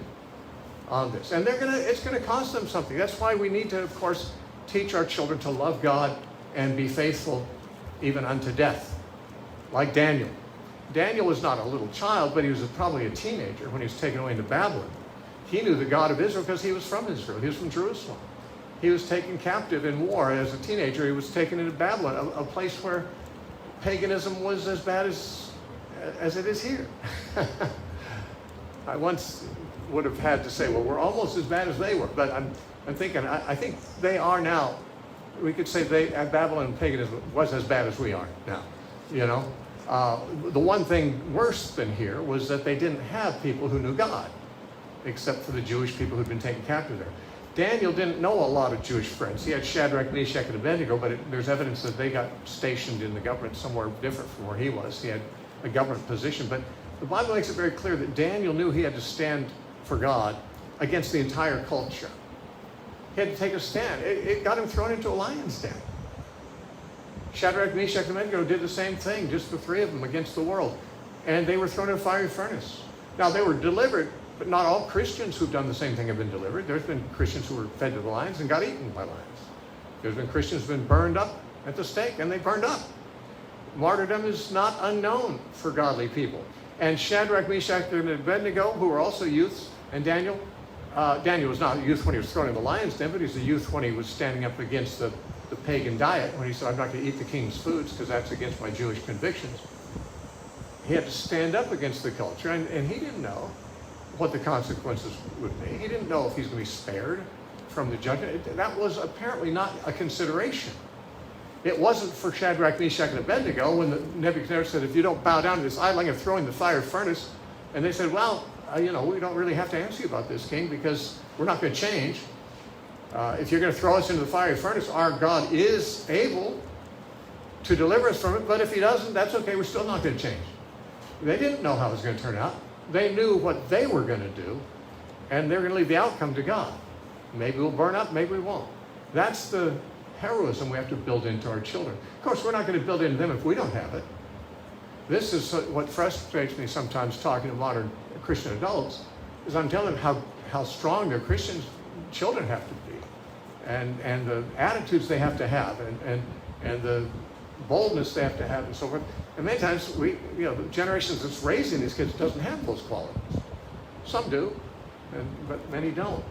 on this. And it's gonna cost them something. That's why we need to, of course, teach our children to love God and be faithful even unto death. Like Daniel. Daniel was not a little child, but he was probably a teenager when he was taken away into Babylon. He knew the God of Israel because he was from Israel. He was from Jerusalem. He was taken captive in war as a teenager. He was taken into Babylon, a place where paganism was as bad as it is here. I once would have had to say, well, we're almost as bad as they were. But I'm thinking, I think they are now. We could say Babylon and paganism was as bad as we are now, The one thing worse than here was that they didn't have people who knew God, except for the Jewish people who'd been taken captive there. Daniel didn't know a lot of Jewish friends. He had Shadrach, Meshach, and Abednego, but there's evidence that they got stationed in the government somewhere different from where he was. He had a government position. But the Bible makes it very clear that Daniel knew he had to stand for God against the entire culture. He had to take a stand. It got him thrown into a lion's den. Shadrach, Meshach, and Abednego did the same thing, just the three of them against the world. And they were thrown in a fiery furnace. Now, they were delivered, but not all Christians who've done the same thing have been delivered. There's been Christians who were fed to the lions and got eaten by lions. There's been Christians who've been burned up at the stake, and they burned up. Martyrdom is not unknown for godly people. And Shadrach, Meshach, and Abednego, who were also youths, and Daniel was not a youth when he was thrown in the lion's den, but he was a youth when he was standing up against the pagan diet, when he said, I'm not going to eat the king's foods because that's against my Jewish convictions. He had to stand up against the culture, and he didn't know what the consequences would be. He didn't know if he's going to be spared from the judgment. That was apparently not a consideration. It wasn't for Shadrach, Meshach, and Abednego when the Nebuchadnezzar said, if you don't bow down to this idol, I'm going to throw in the fire furnace. And they said, well, we don't really have to answer you about this, king, because we're not going to change. If you're going to throw us into the fiery furnace, our God is able to deliver us from it. But if he doesn't, that's okay. We're still not going to change. They didn't know how it was going to turn out. They knew what they were going to do, and they're going to leave the outcome to God. Maybe we'll burn up, maybe we won't. That's the heroism we have to build into our children. Of course, we're not going to build into them if we don't have it. This is what frustrates me sometimes talking to modern Christian adults, is I'm telling them how strong their Christian children have to be, and the attitudes they have to have, and the boldness they have to have, and so forth. And many times the generations that's raising these kids doesn't have those qualities. Some do, but many don't.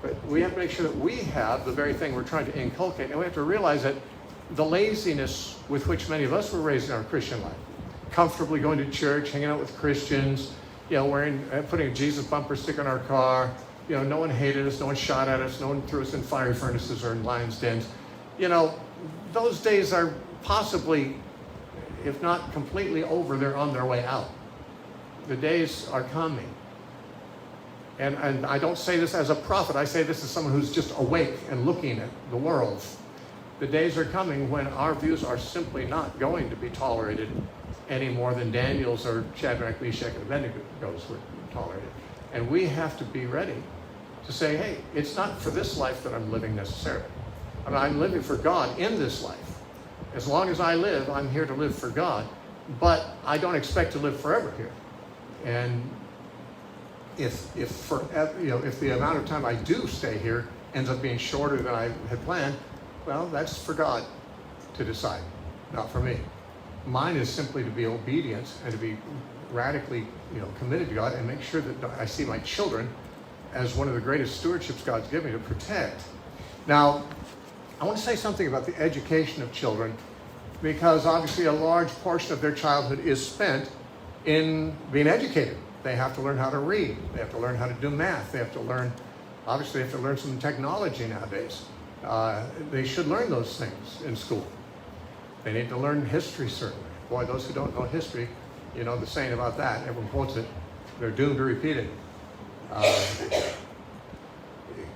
But we have to make sure that we have the very thing we're trying to inculcate, and we have to realize that the laziness with which many of us were raised in our Christian life, comfortably going to church, hanging out with Christians, putting a Jesus bumper sticker on our car, no one hated us, no one shot at us, no one threw us in fiery furnaces or in lions' dens. Those days are possibly, if not completely over, they're on their way out. The days are coming. And I don't say this as a prophet. I say this as someone who's just awake and looking at the world. The days are coming when our views are simply not going to be tolerated any more than Daniel's or Shadrach, Meshach, and Abednego's were tolerated. And we have to be ready to say, hey, it's not for this life that I'm living necessarily. I'm living for God in this life. As long as I live, I'm here to live for God. But I don't expect to live forever here. And if the amount of time I do stay here ends up being shorter than I had planned, well, that's for God to decide, not for me. Mine is simply to be obedient and to be radically, committed to God, and make sure that I see my children as one of the greatest stewardships God's given me to protect. Now, I want to say something about the education of children, because obviously a large portion of their childhood is spent in being educated. They have to learn how to read. They have to learn how to do math. They have to learn some technology nowadays. They should learn those things in school. They need to learn history, certainly. Boy, those who don't know history, the saying about that, everyone quotes it, They're doomed to repeat it.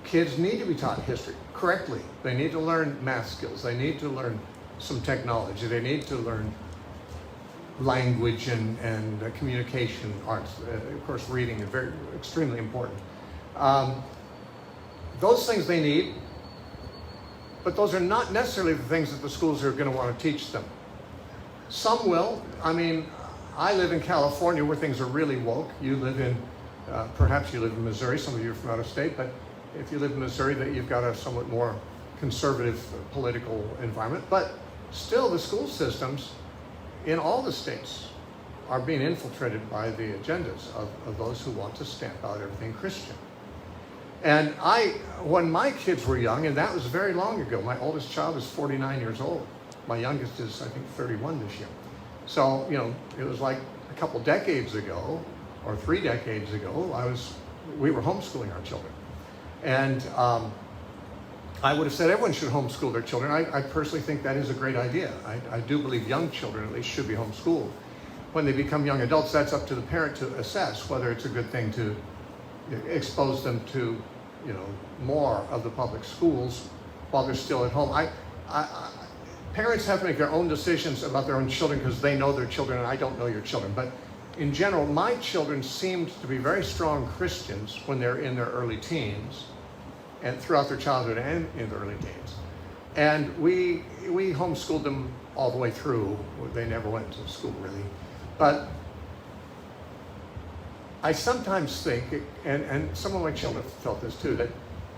Kids need to be taught history correctly. They need to learn math skills. They need to learn some technology. They need to learn language and communication arts. Of course, reading is extremely important. Those things they need, but those are not necessarily the things that the schools are going to want to teach them. Some will. I mean, I live in California where things are really woke. You live in, perhaps you live in Missouri. Some of you are from out of state, but if you live in Missouri, that you've got a somewhat more conservative political environment. But still, the school systems in all the states are being infiltrated by the agendas of those who want to stamp out everything Christian. And when my kids were young, and that was very long ago, my oldest child is 49 years old. My youngest is, I think, 31 this year. So, it was like a couple decades ago, or 3 decades ago, we were homeschooling our children. And I would have said everyone should homeschool their children. I personally think that is a great idea. I do believe young children at least should be homeschooled. When they become young adults, that's up to the parent to assess whether it's a good thing to expose them to, more of the public schools while they're still at home. Parents have to make their own decisions about their own children because they know their children, and I don't know your children. But in general, my children seemed to be very strong Christians when they're in their early teens, and throughout their childhood and in their early teens. And we homeschooled them all the way through. They never went to school, really. But I sometimes think, and some of my children felt this too, that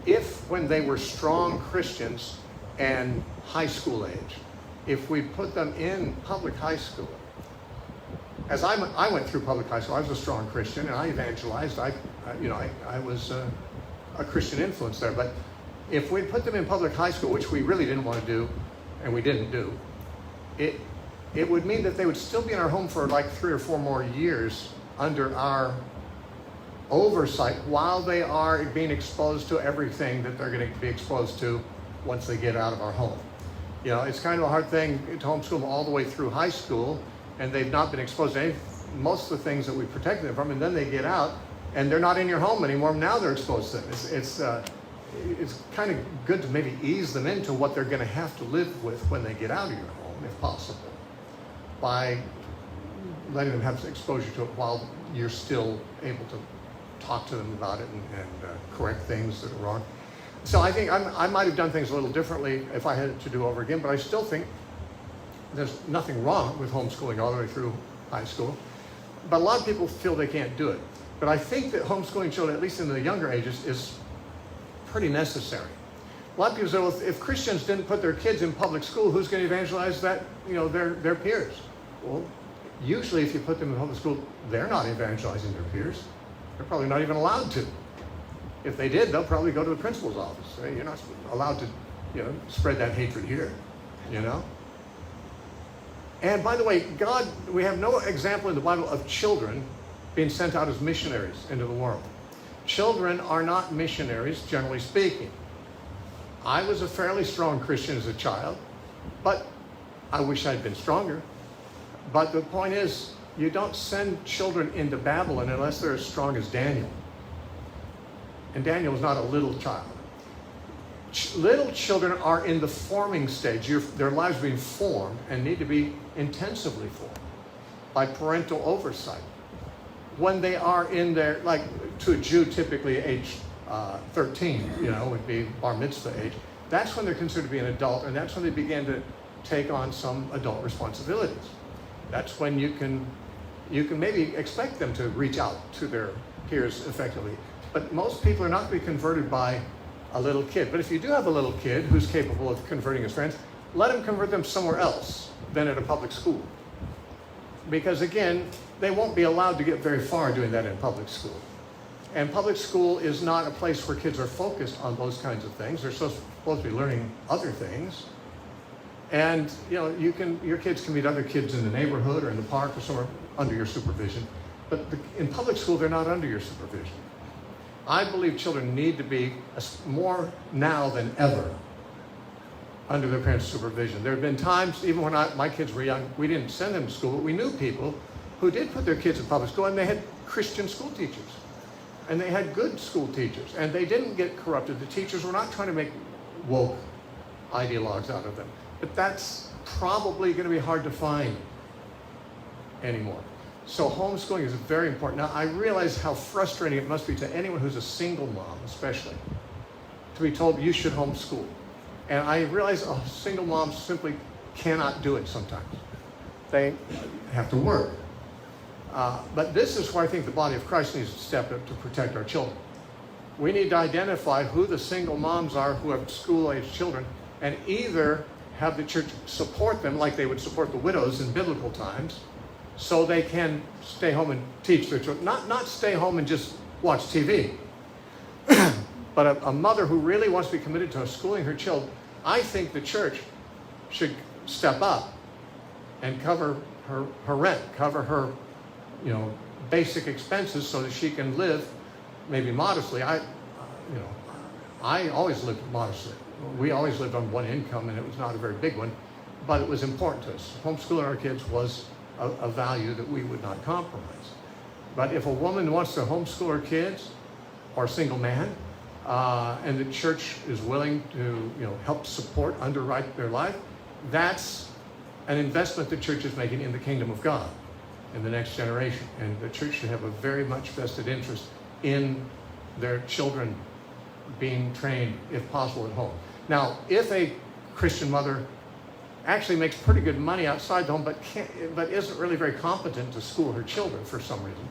if when they were strong Christians and high school age, if we put them in public high school, as I went through public high school, I was a strong Christian and I evangelized. I was a Christian influence there. But if we put them in public high school, which we really didn't want to do, and we didn't do, it would mean that they would still be in our home for like 3 or 4 more years under our oversight while they are being exposed to everything that they're going to be exposed to once they get out of our home. It's kind of a hard thing to homeschool them all the way through high school, and they've not been exposed to most of the things that we protected them from, and then they get out, and they're not in your home anymore. Now they're exposed to them. It's kind of good to maybe ease them into what they're going to have to live with when they get out of your home, if possible, by letting them have exposure to it while you're still able to talk to them about it and correct things that are wrong. So I think I might have done things a little differently if I had it to do over again, but I still think there's nothing wrong with homeschooling all the way through high school. But a lot of people feel they can't do it. But I think that homeschooling children, at least in the younger ages, is pretty necessary. A lot of people say, well, if Christians didn't put their kids in public school, who's going to evangelize their peers? Well, usually if you put them in public school, they're not evangelizing their peers. They're probably not even allowed to. If they did, they'll probably go to the principal's office. Say, you're not allowed to, spread that hatred here, And by the way, we have no example in the Bible of children being sent out as missionaries into the world. Children are not missionaries, generally speaking. I was a fairly strong Christian as a child, but I wish I'd been stronger. But the point is, you don't send children into Babylon unless they're as strong as Daniel. And Daniel was not a little child. Little children are in the forming stage. Their lives are being formed and need to be intensively formed by parental oversight. When they are in their, like to a Jew typically age 13, would be bar mitzvah age, that's when they're considered to be an adult, and that's when they begin to take on some adult responsibilities. That's when you can maybe expect them to reach out to their peers effectively. But most people are not going to be converted by a little kid. But if you do have a little kid who's capable of converting his friends, let him convert them somewhere else than at a public school. Because again, they won't be allowed to get very far doing that in public school. And public school is not a place where kids are focused on those kinds of things. They're supposed to be learning other things. And your kids can meet other kids in the neighborhood or in the park or somewhere under your supervision. But in public school, they're not under your supervision. I believe children need to be more now than ever under their parents' supervision. There have been times, even when my kids were young, we didn't send them to school, but we knew people who did put their kids in public school, and they had Christian school teachers. And they had good school teachers, and they didn't get corrupted. The teachers were not trying to make woke ideologues out of them. But that's probably going to be hard to find anymore. So homeschooling is very important. Now, I realize how frustrating it must be to anyone who's a single mom, especially, to be told you should homeschool. And I realize single moms simply cannot do it sometimes. They have to work. But this is where I think the body of Christ needs to step up to protect our children. We need to identify who the single moms are who have school-age children, and either have the church support them like they would support the widows in biblical times, so they can stay home and teach their children. Not stay home and just watch TV. But a mother who really wants to be committed to schooling her children, I think the church should step up and cover her rent, cover her basic expenses so that she can live maybe modestly. I always lived modestly. We always lived on one income, and it was not a very big one, but it was important to us. Homeschooling our kids was a value that we would not compromise. But if a woman wants to homeschool her kids, or a single man, and the church is willing to help support, underwrite their life, that's an investment the church is making in the kingdom of God, in the next generation. And the church should have a very much vested interest in their children being trained, if possible, at home. Now, if a Christian mother actually makes pretty good money outside the home, but isn't really very competent to school her children for some reason,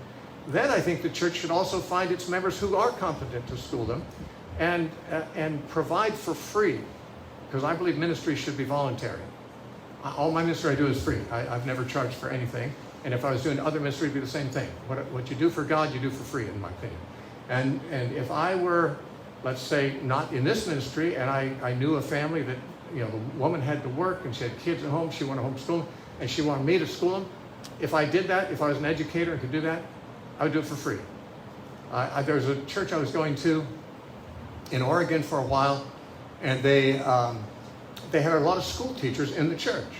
then I think the church should also find its members who are competent to school them and provide for free, because I believe ministry should be voluntary. All my ministry I do is free. I've never charged for anything. And if I was doing other ministry, it'd be the same thing. What you do for God, you do for free, in my opinion. And if I were, let's say, not in this ministry, and I knew a family that, the woman had to work and she had kids at home, she wanted to homeschool them, and she wanted me to school them, if I did that, if I was an educator and could do that, I would do it for free. There was a church I was going to in Oregon for a while, and they had a lot of school teachers in the church.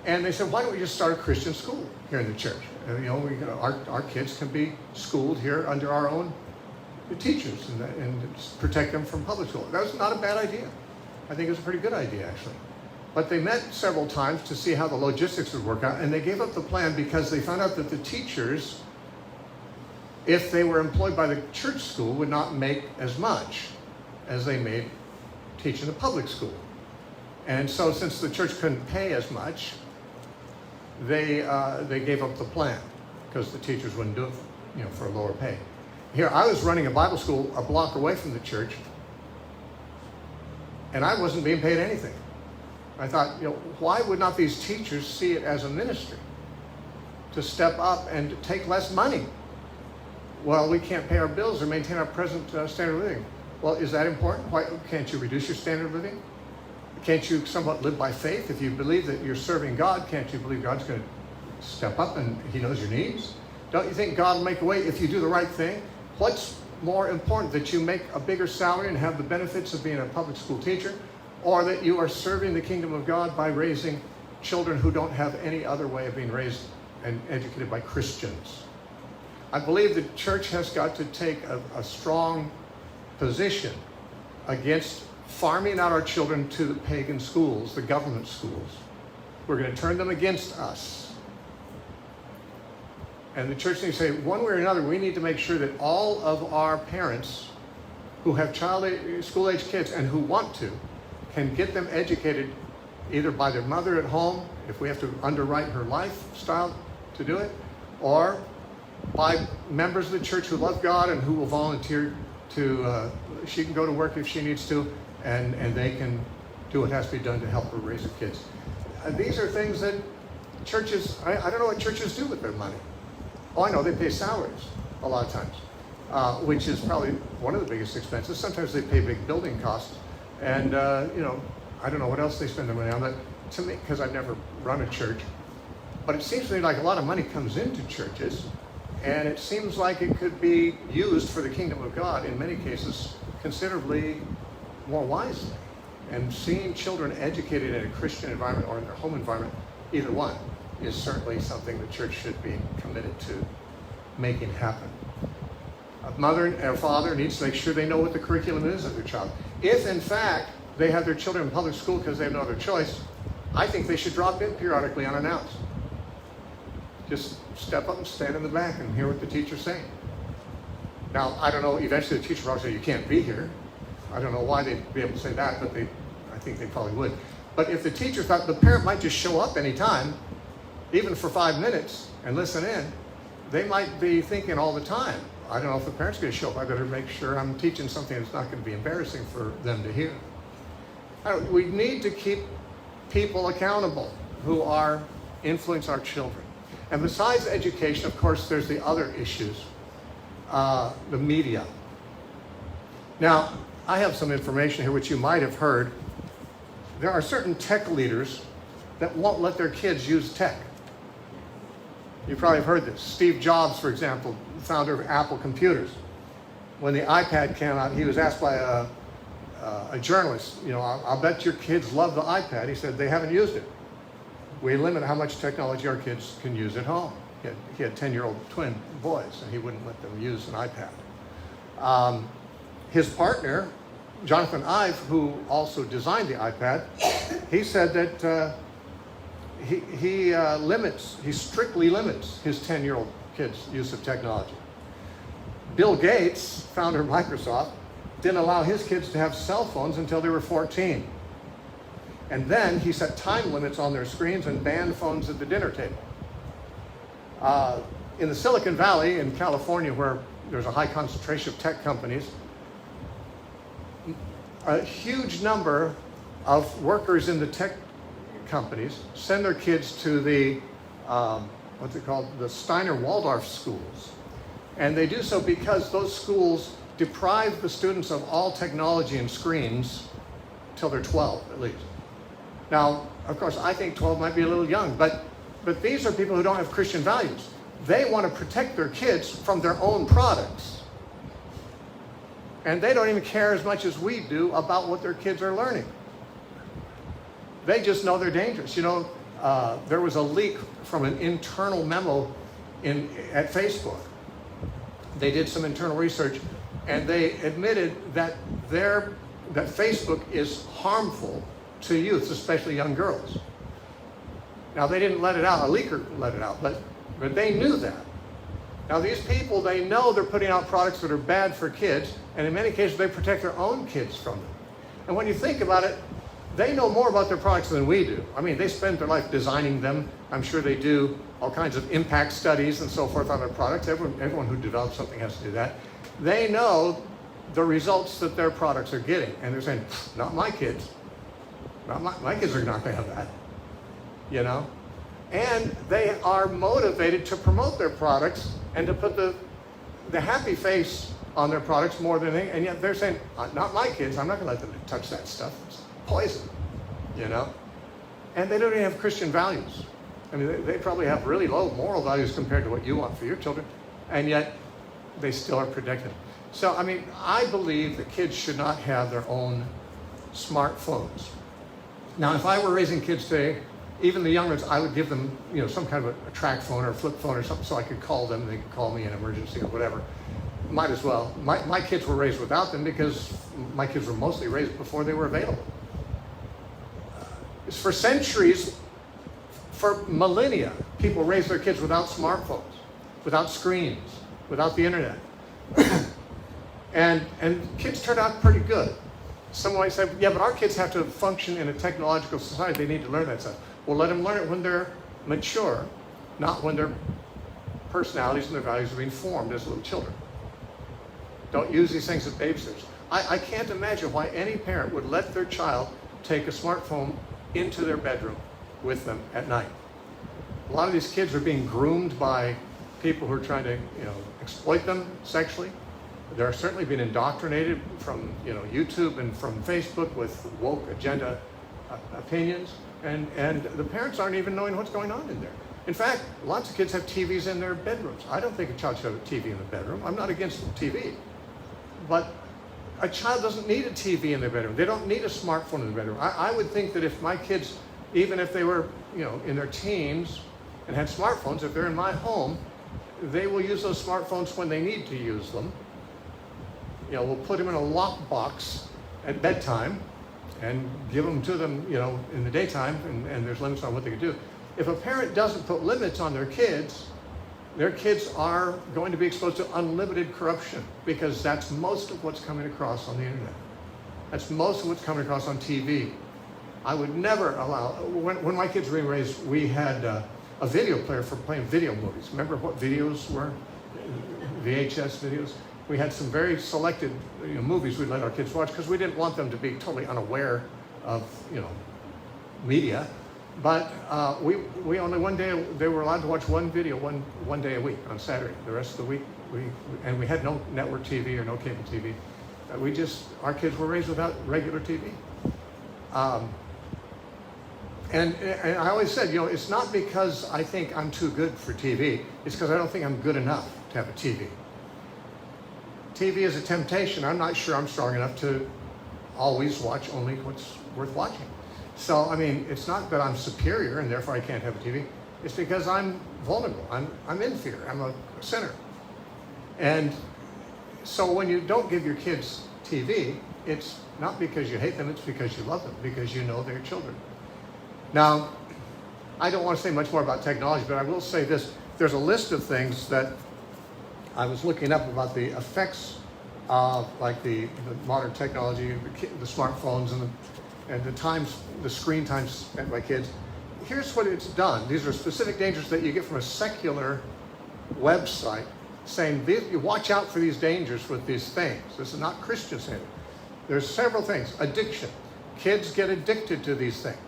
And they said, why don't we just start a Christian school here in the church? And, our kids can be schooled here under our own teachers and protect them from public school. That was not a bad idea. I think it was a pretty good idea, actually. But they met several times to see how the logistics would work out, and they gave up the plan because they found out that the teachers, if they were employed by the church school, would not make as much as they made teaching the public school. And so since the church couldn't pay as much, they gave up the plan because the teachers wouldn't do it for a lower pay. Here, I was running a Bible school a block away from the church, and I wasn't being paid anything. I thought, why would not these teachers see it as a ministry to step up and to take less money? Well, we can't pay our bills or maintain our present standard of living. Well, is that important? Why can't you reduce your standard of living? Can't you somewhat live by faith? If you believe that you're serving God, can't you believe God's going to step up and He knows your needs? Don't you think God will make a way if you do the right thing? What's more important, that you make a bigger salary and have the benefits of being a public school teacher, or that you are serving the kingdom of God by raising children who don't have any other way of being raised and educated by Christians? I believe the church has got to take a strong position against farming out our children to the pagan schools, the government schools. We're going to turn them against us. And the church needs to say, one way or another, we need to make sure that all of our parents who have school-age kids and who want to can get them educated either by their mother at home, if we have to underwrite her lifestyle to do it, or by members of the church who love God and who will volunteer to, she can go to work if she needs to, and they can do what has to be done to help her raise her kids. These are things that churches, I don't know what churches do with their money. Oh, I know, they pay salaries a lot of times, which is probably one of the biggest expenses. Sometimes they pay big building costs. And, I don't know what else they spend their money on, but to me, because I've never run a church, but it seems to me like a lot of money comes into churches, and it seems like it could be used for the kingdom of God, in many cases, considerably more wisely. And seeing children educated in a Christian environment or in their home environment, either one, is certainly something the church should be committed to making happen. A mother and father needs to make sure they know what the curriculum is of their child. If, in fact, they have their children in public school because they have no other choice, I think they should drop in periodically unannounced. Just step up and stand in the back and hear what the teacher's saying. Now, I don't know, eventually the teacher will probably say, you can't be here. I don't know why they'd be able to say that, but I think they probably would. But if the teacher thought the parent might just show up anytime, even for 5 minutes, and listen in, they might be thinking all the time, I don't know if the parent's going to show up. I better make sure I'm teaching something that's not going to be embarrassing for them to hear. We need to keep people accountable who are influence our children. And besides education, of course, there's the other issues, the media. Now, I have some information here which you might have heard. There are certain tech leaders that won't let their kids use tech. You probably have heard this. Steve Jobs, for example, founder of Apple Computers. When the iPad came out, he was asked by a journalist, I'll bet your kids love the iPad. He said, they haven't used it. We limit how much technology our kids can use at home. He had 10-year-old twin boys, and he wouldn't let them use an iPad. His partner, Jonathan Ive, who also designed the iPad, he said that he strictly limits his 10-year-old kids' use of technology. Bill Gates, founder of Microsoft, didn't allow his kids to have cell phones until they were 14. And then he set time limits on their screens and banned phones at the dinner table. In the Silicon Valley in California, where there's a high concentration of tech companies, a huge number of workers in the tech companies send their kids to the, what's it called, the Steiner Waldorf schools. And they do so because those schools deprive the students of all technology and screens till they're 12 at least. Now, of course, I think 12 might be a little young, but these are people who don't have Christian values. They want to protect their kids from their own products. And they don't even care as much as we do about what their kids are learning. They just know they're dangerous. There was a leak from an internal memo at Facebook. They did some internal research, and they admitted that Facebook is harmful to youth, especially young girls. Now, they didn't let it out. A leaker let it out, but they knew that. Now, these people, they know they're putting out products that are bad for kids, and in many cases, they protect their own kids from them. And when you think about it, they know more about their products than we do. I mean, they spend their life designing them. I'm sure they do all kinds of impact studies and so forth on their products. Everyone who develops something has to do that. They know the results that their products are getting, and they're saying, not my kids. My kids are not going to have that, And they are motivated to promote their products and to put the happy face on their products more than anything. And yet they're saying, not my kids. I'm not going to let them touch that stuff. It's poison, And they don't even have Christian values. I mean, they probably have really low moral values compared to what you want for your children. And yet they still are protected. So, I mean, I believe that kids should not have their own smartphones. Now, if I were raising kids today, even the young ones, I would give them, some kind of a track phone or a flip phone or something so I could call them. They could call me in an emergency or whatever. Might as well. My kids were raised without them because my kids were mostly raised before they were available. For centuries, for millennia, people raised their kids without smartphones, without screens, without the internet. And kids turned out pretty good. Someone might say, yeah, but our kids have to function in a technological society. They need to learn that stuff. Well, let them learn it when they're mature, not when their personalities and their values are being formed as little children. Don't use these things as babysitters. I can't imagine why any parent would let their child take a smartphone into their bedroom with them at night. A lot of these kids are being groomed by people who are trying to, exploit them sexually. They're certainly being indoctrinated from, YouTube and from Facebook with woke agenda opinions, and the parents aren't even knowing what's going on in there. In fact, lots of kids have TVs in their bedrooms. I don't think a child should have a TV in the bedroom. I'm not against TV, but a child doesn't need a TV in their bedroom. They don't need a smartphone in the bedroom. I would think that if my kids, even if they were, in their teens, and had smartphones, if they're in my home, they will use those smartphones when they need to use them. You know, we'll put them in a lockbox at bedtime and give them to them, you know, in the daytime, and there's limits on what they can do. If a parent doesn't put limits on their kids are going to be exposed to unlimited corruption, because that's most of what's coming across on the internet. That's most of what's coming across on TV. I would never allow, when my kids were being raised, we had a video player for playing video movies. Remember what videos were? VHS videos. We had some very selected movies we'd let our kids watch because we didn't want them to be totally unaware of media. But we only one day, they were allowed to watch one video one day a week on Saturday. The rest of the week, we had no network TV or no cable TV. Our kids were raised without regular TV. And I always said, it's not because I think I'm too good for TV. It's because I don't think I'm good enough to have a TV. TV is a temptation. I'm not sure I'm strong enough to always watch only what's worth watching. So, I mean, it's not that I'm superior and therefore I can't have a TV. It's because I'm vulnerable. I'm inferior. I'm a sinner. And so when you don't give your kids TV, it's not because you hate them, it's because you love them, because you know they're children. Now, I don't want to say much more about technology, but I will say this. There's a list of things that I was looking up about the effects of like the modern technology, the smartphones and the screen time spent by kids. Here's what it's done. These are specific dangers that you get from a secular website saying, you watch out for these dangers with these things. This is not Christian saying it. There's several things. Addiction. Kids get addicted to these things.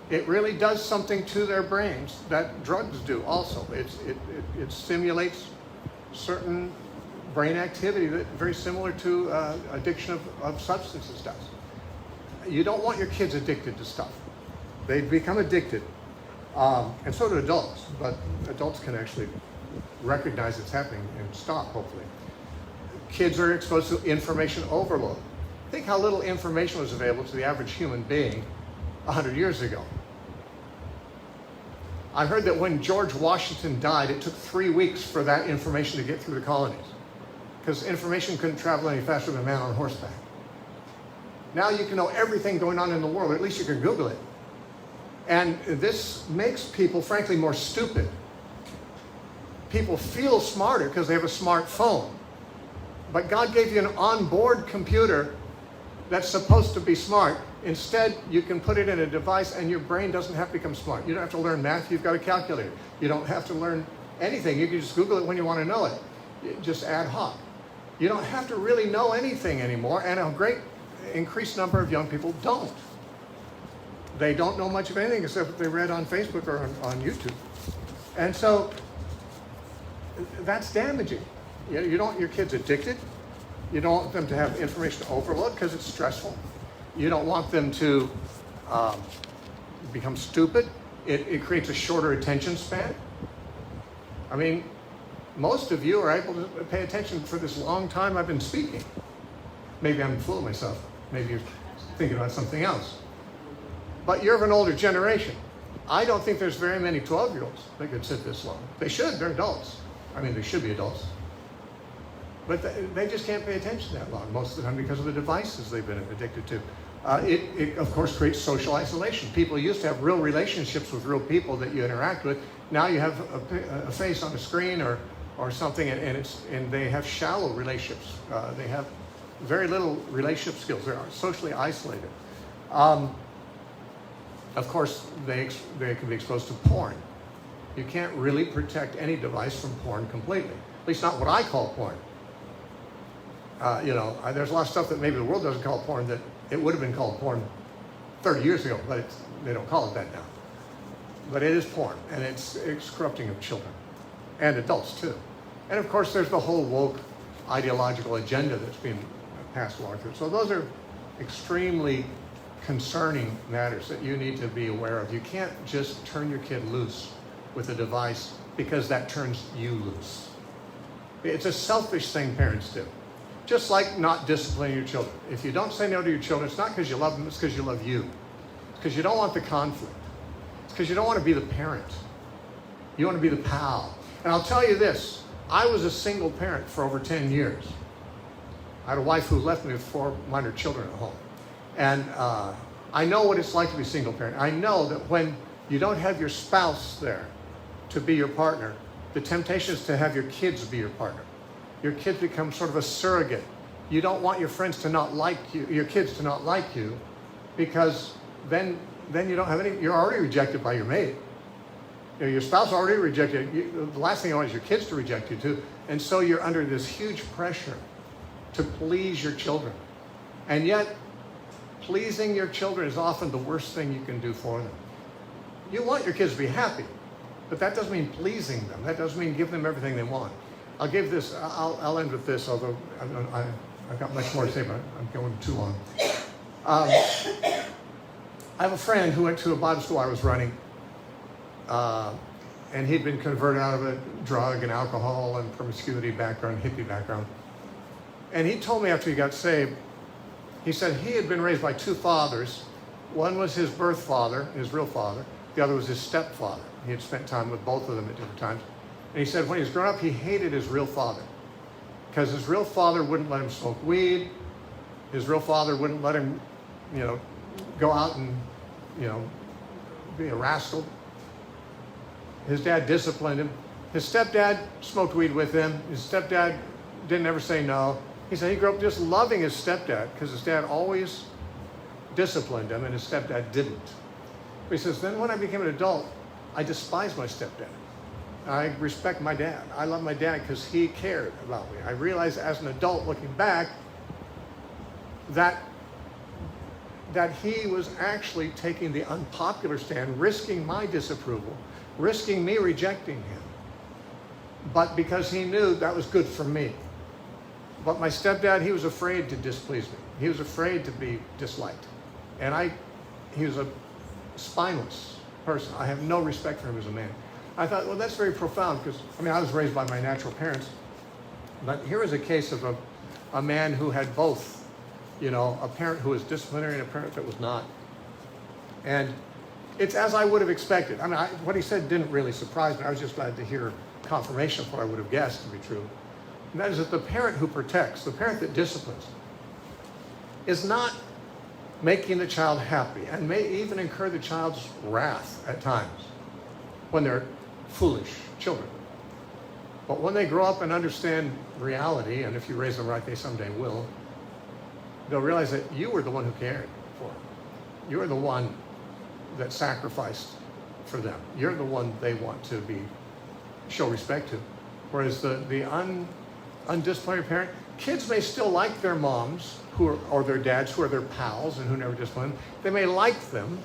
It really does something to their brains that drugs do also. It stimulates certain brain activity that very similar to addiction of substances does. You don't want your kids addicted to stuff. They become addicted, and so do adults, but adults can actually recognize it's happening and stop, hopefully. Kids are exposed to information overload. Think how little information was available to the average human being 100 years ago. I heard that when George Washington died, it took 3 weeks for that information to get through the colonies, because information couldn't travel any faster than a man on horseback. Now you can know everything going on in the world, or at least you can Google it. And this makes people, frankly, more stupid. People feel smarter because they have a smartphone. But God gave you an onboard computer that's supposed to be smart. Instead, you can put it in a device and your brain doesn't have to become smart. You don't have to learn math, you've got a calculator. You don't have to learn anything. You can just Google it when you want to know it. Just ad hoc. You don't have to really know anything anymore, and a great increased number of young people don't. They don't know much of anything except what they read on Facebook or on YouTube. And so that's damaging. You don't want your kids addicted. You don't want them to have information overload because it's stressful. You don't want them to become stupid. It creates a shorter attention span. I mean, most of you are able to pay attention for this long time I've been speaking. Maybe I'm fooling myself. Maybe you're thinking about something else. But you're of an older generation. I don't think there's very many 12-year-olds that could sit this long. They should. They're adults. I mean, they should be adults. But they just can't pay attention that long most of the time because of the devices they've been addicted to. It, of course, creates social isolation. People used to have real relationships with real people that you interact with. Now you have a face on a screen or something, and they have shallow relationships. They have very little relationship skills. They're socially isolated. Of course, they can be exposed to porn. You can't really protect any device from porn completely. At least not what I call porn. There's a lot of stuff that maybe the world doesn't call porn that it would have been called porn 30 years ago, but they don't call it that now. But it is porn, and it's corrupting of children and adults too. And of course, there's the whole woke ideological agenda that's being passed along through. So those are extremely concerning matters that you need to be aware of. You can't just turn your kid loose with a device because that turns you loose. It's a selfish thing parents do. Just like not disciplining your children. If you don't say no to your children, it's not because you love them, it's because you love you. It's because you don't want the conflict. It's because you don't want to be the parent. You want to be the pal. And I'll tell you this, I was a single parent for over 10 years. I had a wife who left me with 4 minor children at home. And I know what it's like to be a single parent. I know that when you don't have your spouse there to be your partner, the temptation is to have your kids be your partner. Your kids become sort of a surrogate. You don't want your friends to not like you, your kids to not like you, because then you don't have any, you're already rejected by your mate. You know, your spouse already rejected you. The last thing you want is your kids to reject you too. And so you're under this huge pressure to please your children. And yet, pleasing your children is often the worst thing you can do for them. You want your kids to be happy, but that doesn't mean pleasing them. That doesn't mean giving them everything they want. I'll end with this, although I've got much more to say, but I'm going too long. I have a friend who went to a Bible school I was running, and he'd been converted out of a drug and alcohol and promiscuity background, hippie background. And he told me after he got saved, he said he had been raised by 2 fathers. One was his birth father, his real father. The other was his stepfather. He had spent time with both of them at different times. And he said when he was growing up, he hated his real father because his real father wouldn't let him smoke weed. His real father wouldn't let him, go out and, be a rascal. His dad disciplined him. His stepdad smoked weed with him. His stepdad didn't ever say no. He said he grew up just loving his stepdad because his dad always disciplined him and his stepdad didn't. But he says, then when I became an adult, I despised my stepdad. I respect my dad. I love my dad because he cared about me. I realized as an adult looking back that he was actually taking the unpopular stand, risking my disapproval, risking me rejecting him. But because he knew that was good for me. But my stepdad, he was afraid to displease me. He was afraid to be disliked. And he was a spineless person. I have no respect for him as a man. I thought, well, that's very profound because, I was raised by my natural parents. But here is a case of a man who had both, a parent who was disciplinary and a parent that was not. And it's as I would have expected. What he said didn't really surprise me. I was just glad to hear confirmation of what I would have guessed to be true. And that is that the parent who protects, the parent that disciplines, is not making the child happy and may even incur the child's wrath at times when they're foolish children. But when they grow up and understand reality, and if you raise them right, they someday will, they'll realize that you were the one who cared for them. You were the one that sacrificed for them. You're the one they want to show respect to. Whereas the undisciplined parent, kids may still like their moms or their dads who are their pals and who never discipline them. They may like them,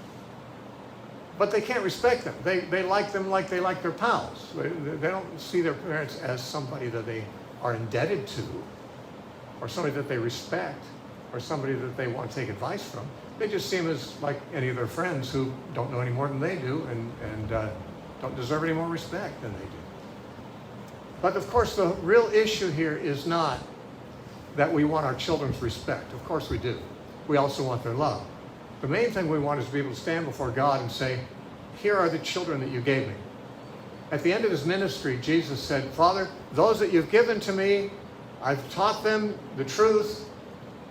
but they can't respect them. They like them like they like their pals. They don't see their parents as somebody that they are indebted to, or somebody that they respect, or somebody that they want to take advice from. They just see them as like any of their friends who don't know any more than they do and don't deserve any more respect than they do. But of course, the real issue here is not that we want our children's respect. Of course we do. We also want their love. The main thing we want is to be able to stand before God and say, here are the children that you gave me. At the end of his ministry, Jesus said, Father, those that you've given to me, I've taught them the truth,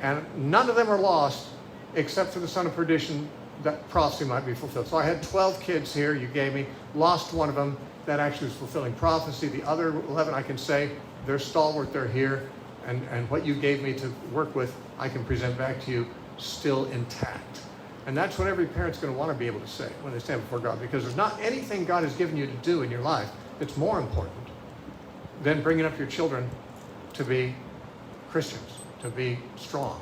and none of them are lost except for the son of perdition, that prophecy might be fulfilled. So I had 12 kids here you gave me, lost one of them, that actually was fulfilling prophecy. The other 11, I can say, they're stalwart, they're here, and what you gave me to work with, I can present back to you still intact. And that's what every parent's going to want to be able to say when they stand before God, because there's not anything God has given you to do in your life that's more important than bringing up your children to be Christians, to be strong,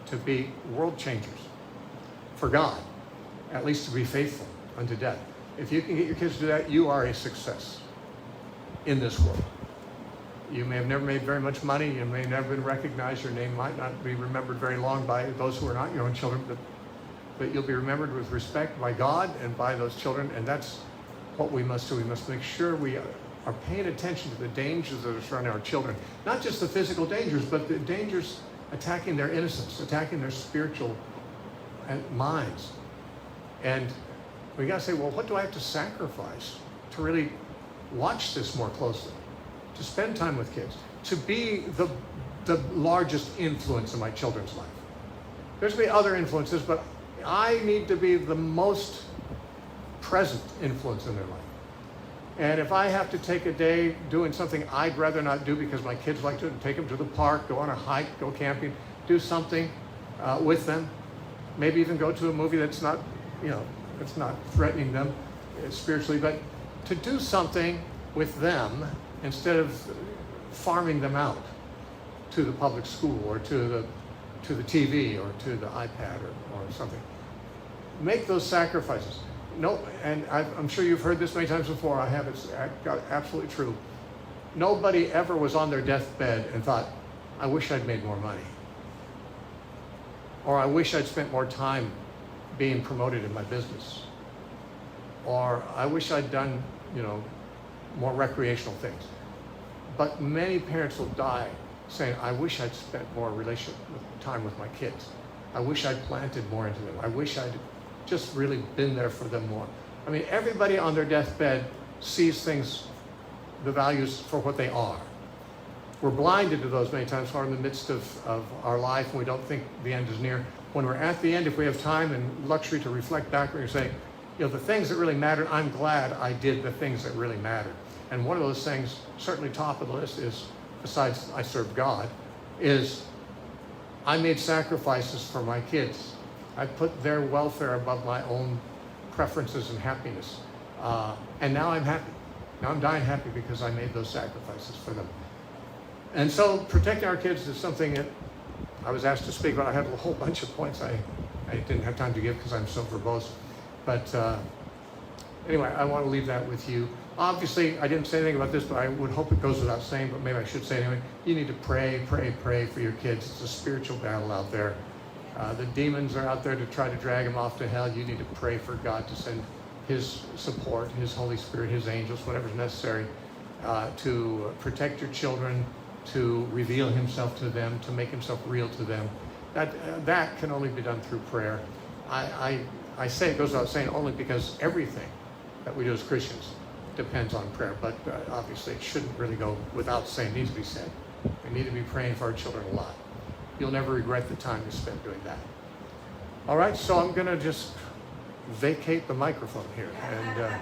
to be world changers for God, at least to be faithful unto death. If you can get your kids to do that, you are a success in this world. You may have never made very much money. You may have never been recognized. Your name might not be remembered very long by those who are not your own children, but you'll be remembered with respect by God and by those children, and that's what we must do. We must make sure we are paying attention to the dangers that are surrounding our children. Not just the physical dangers, but the dangers attacking their innocence, attacking their spiritual minds. And we got to say, well, what do I have to sacrifice to really watch this more closely, to spend time with kids, to be the largest influence in my children's life. There's going to be other influences, but I need to be the most present influence in their life. And if I have to take a day doing something I'd rather not do because my kids like to take them to the park, go on a hike, go camping, do something with them, maybe even go to a movie that's not, it's not threatening them spiritually, but to do something with them instead of farming them out to the public school or to the TV or to the iPad or something. Make those sacrifices. No, and I'm sure you've heard this many times before. I have. It's absolutely true. Nobody ever was on their deathbed and thought, I wish I'd made more money. Or I wish I'd spent more time being promoted in my business. Or I wish I'd done, more recreational things. But many parents will die saying, I wish I'd spent more time with my kids. I wish I'd planted more into them. I wish I'd just really been there for them more. I mean, everybody on their deathbed sees things, the values for what they are. We're blinded to those many times. We're in the midst of our life and we don't think the end is near. When we're at the end, if we have time and luxury to reflect back, we're saying, the things that really mattered, I'm glad I did the things that really mattered. And one of those things, certainly top of the list is, besides I served God, is I made sacrifices for my kids. I put their welfare above my own preferences and happiness. And now I'm happy. Now I'm dying happy because I made those sacrifices for them. And so protecting our kids is something that I was asked to speak about. I had a whole bunch of points I didn't have time to give because I'm so verbose. But anyway, I want to leave that with you. Obviously, I didn't say anything about this, but I would hope it goes without saying, but maybe I should say anyway. You need to pray for your kids. It's a spiritual battle out there. The demons are out there to try to drag them off to hell. You need to pray for God to send His support, His Holy Spirit, His angels, whatever's necessary to protect your children, to reveal Himself to them, to make Himself real to them. That can only be done through prayer. I say it goes without saying only because everything that we do as Christians depends on prayer, but obviously it shouldn't really go without saying. It needs to be said. We need to be praying for our children a lot. You'll never regret the time you spent doing that. All right, so I'm going to just vacate the microphone here and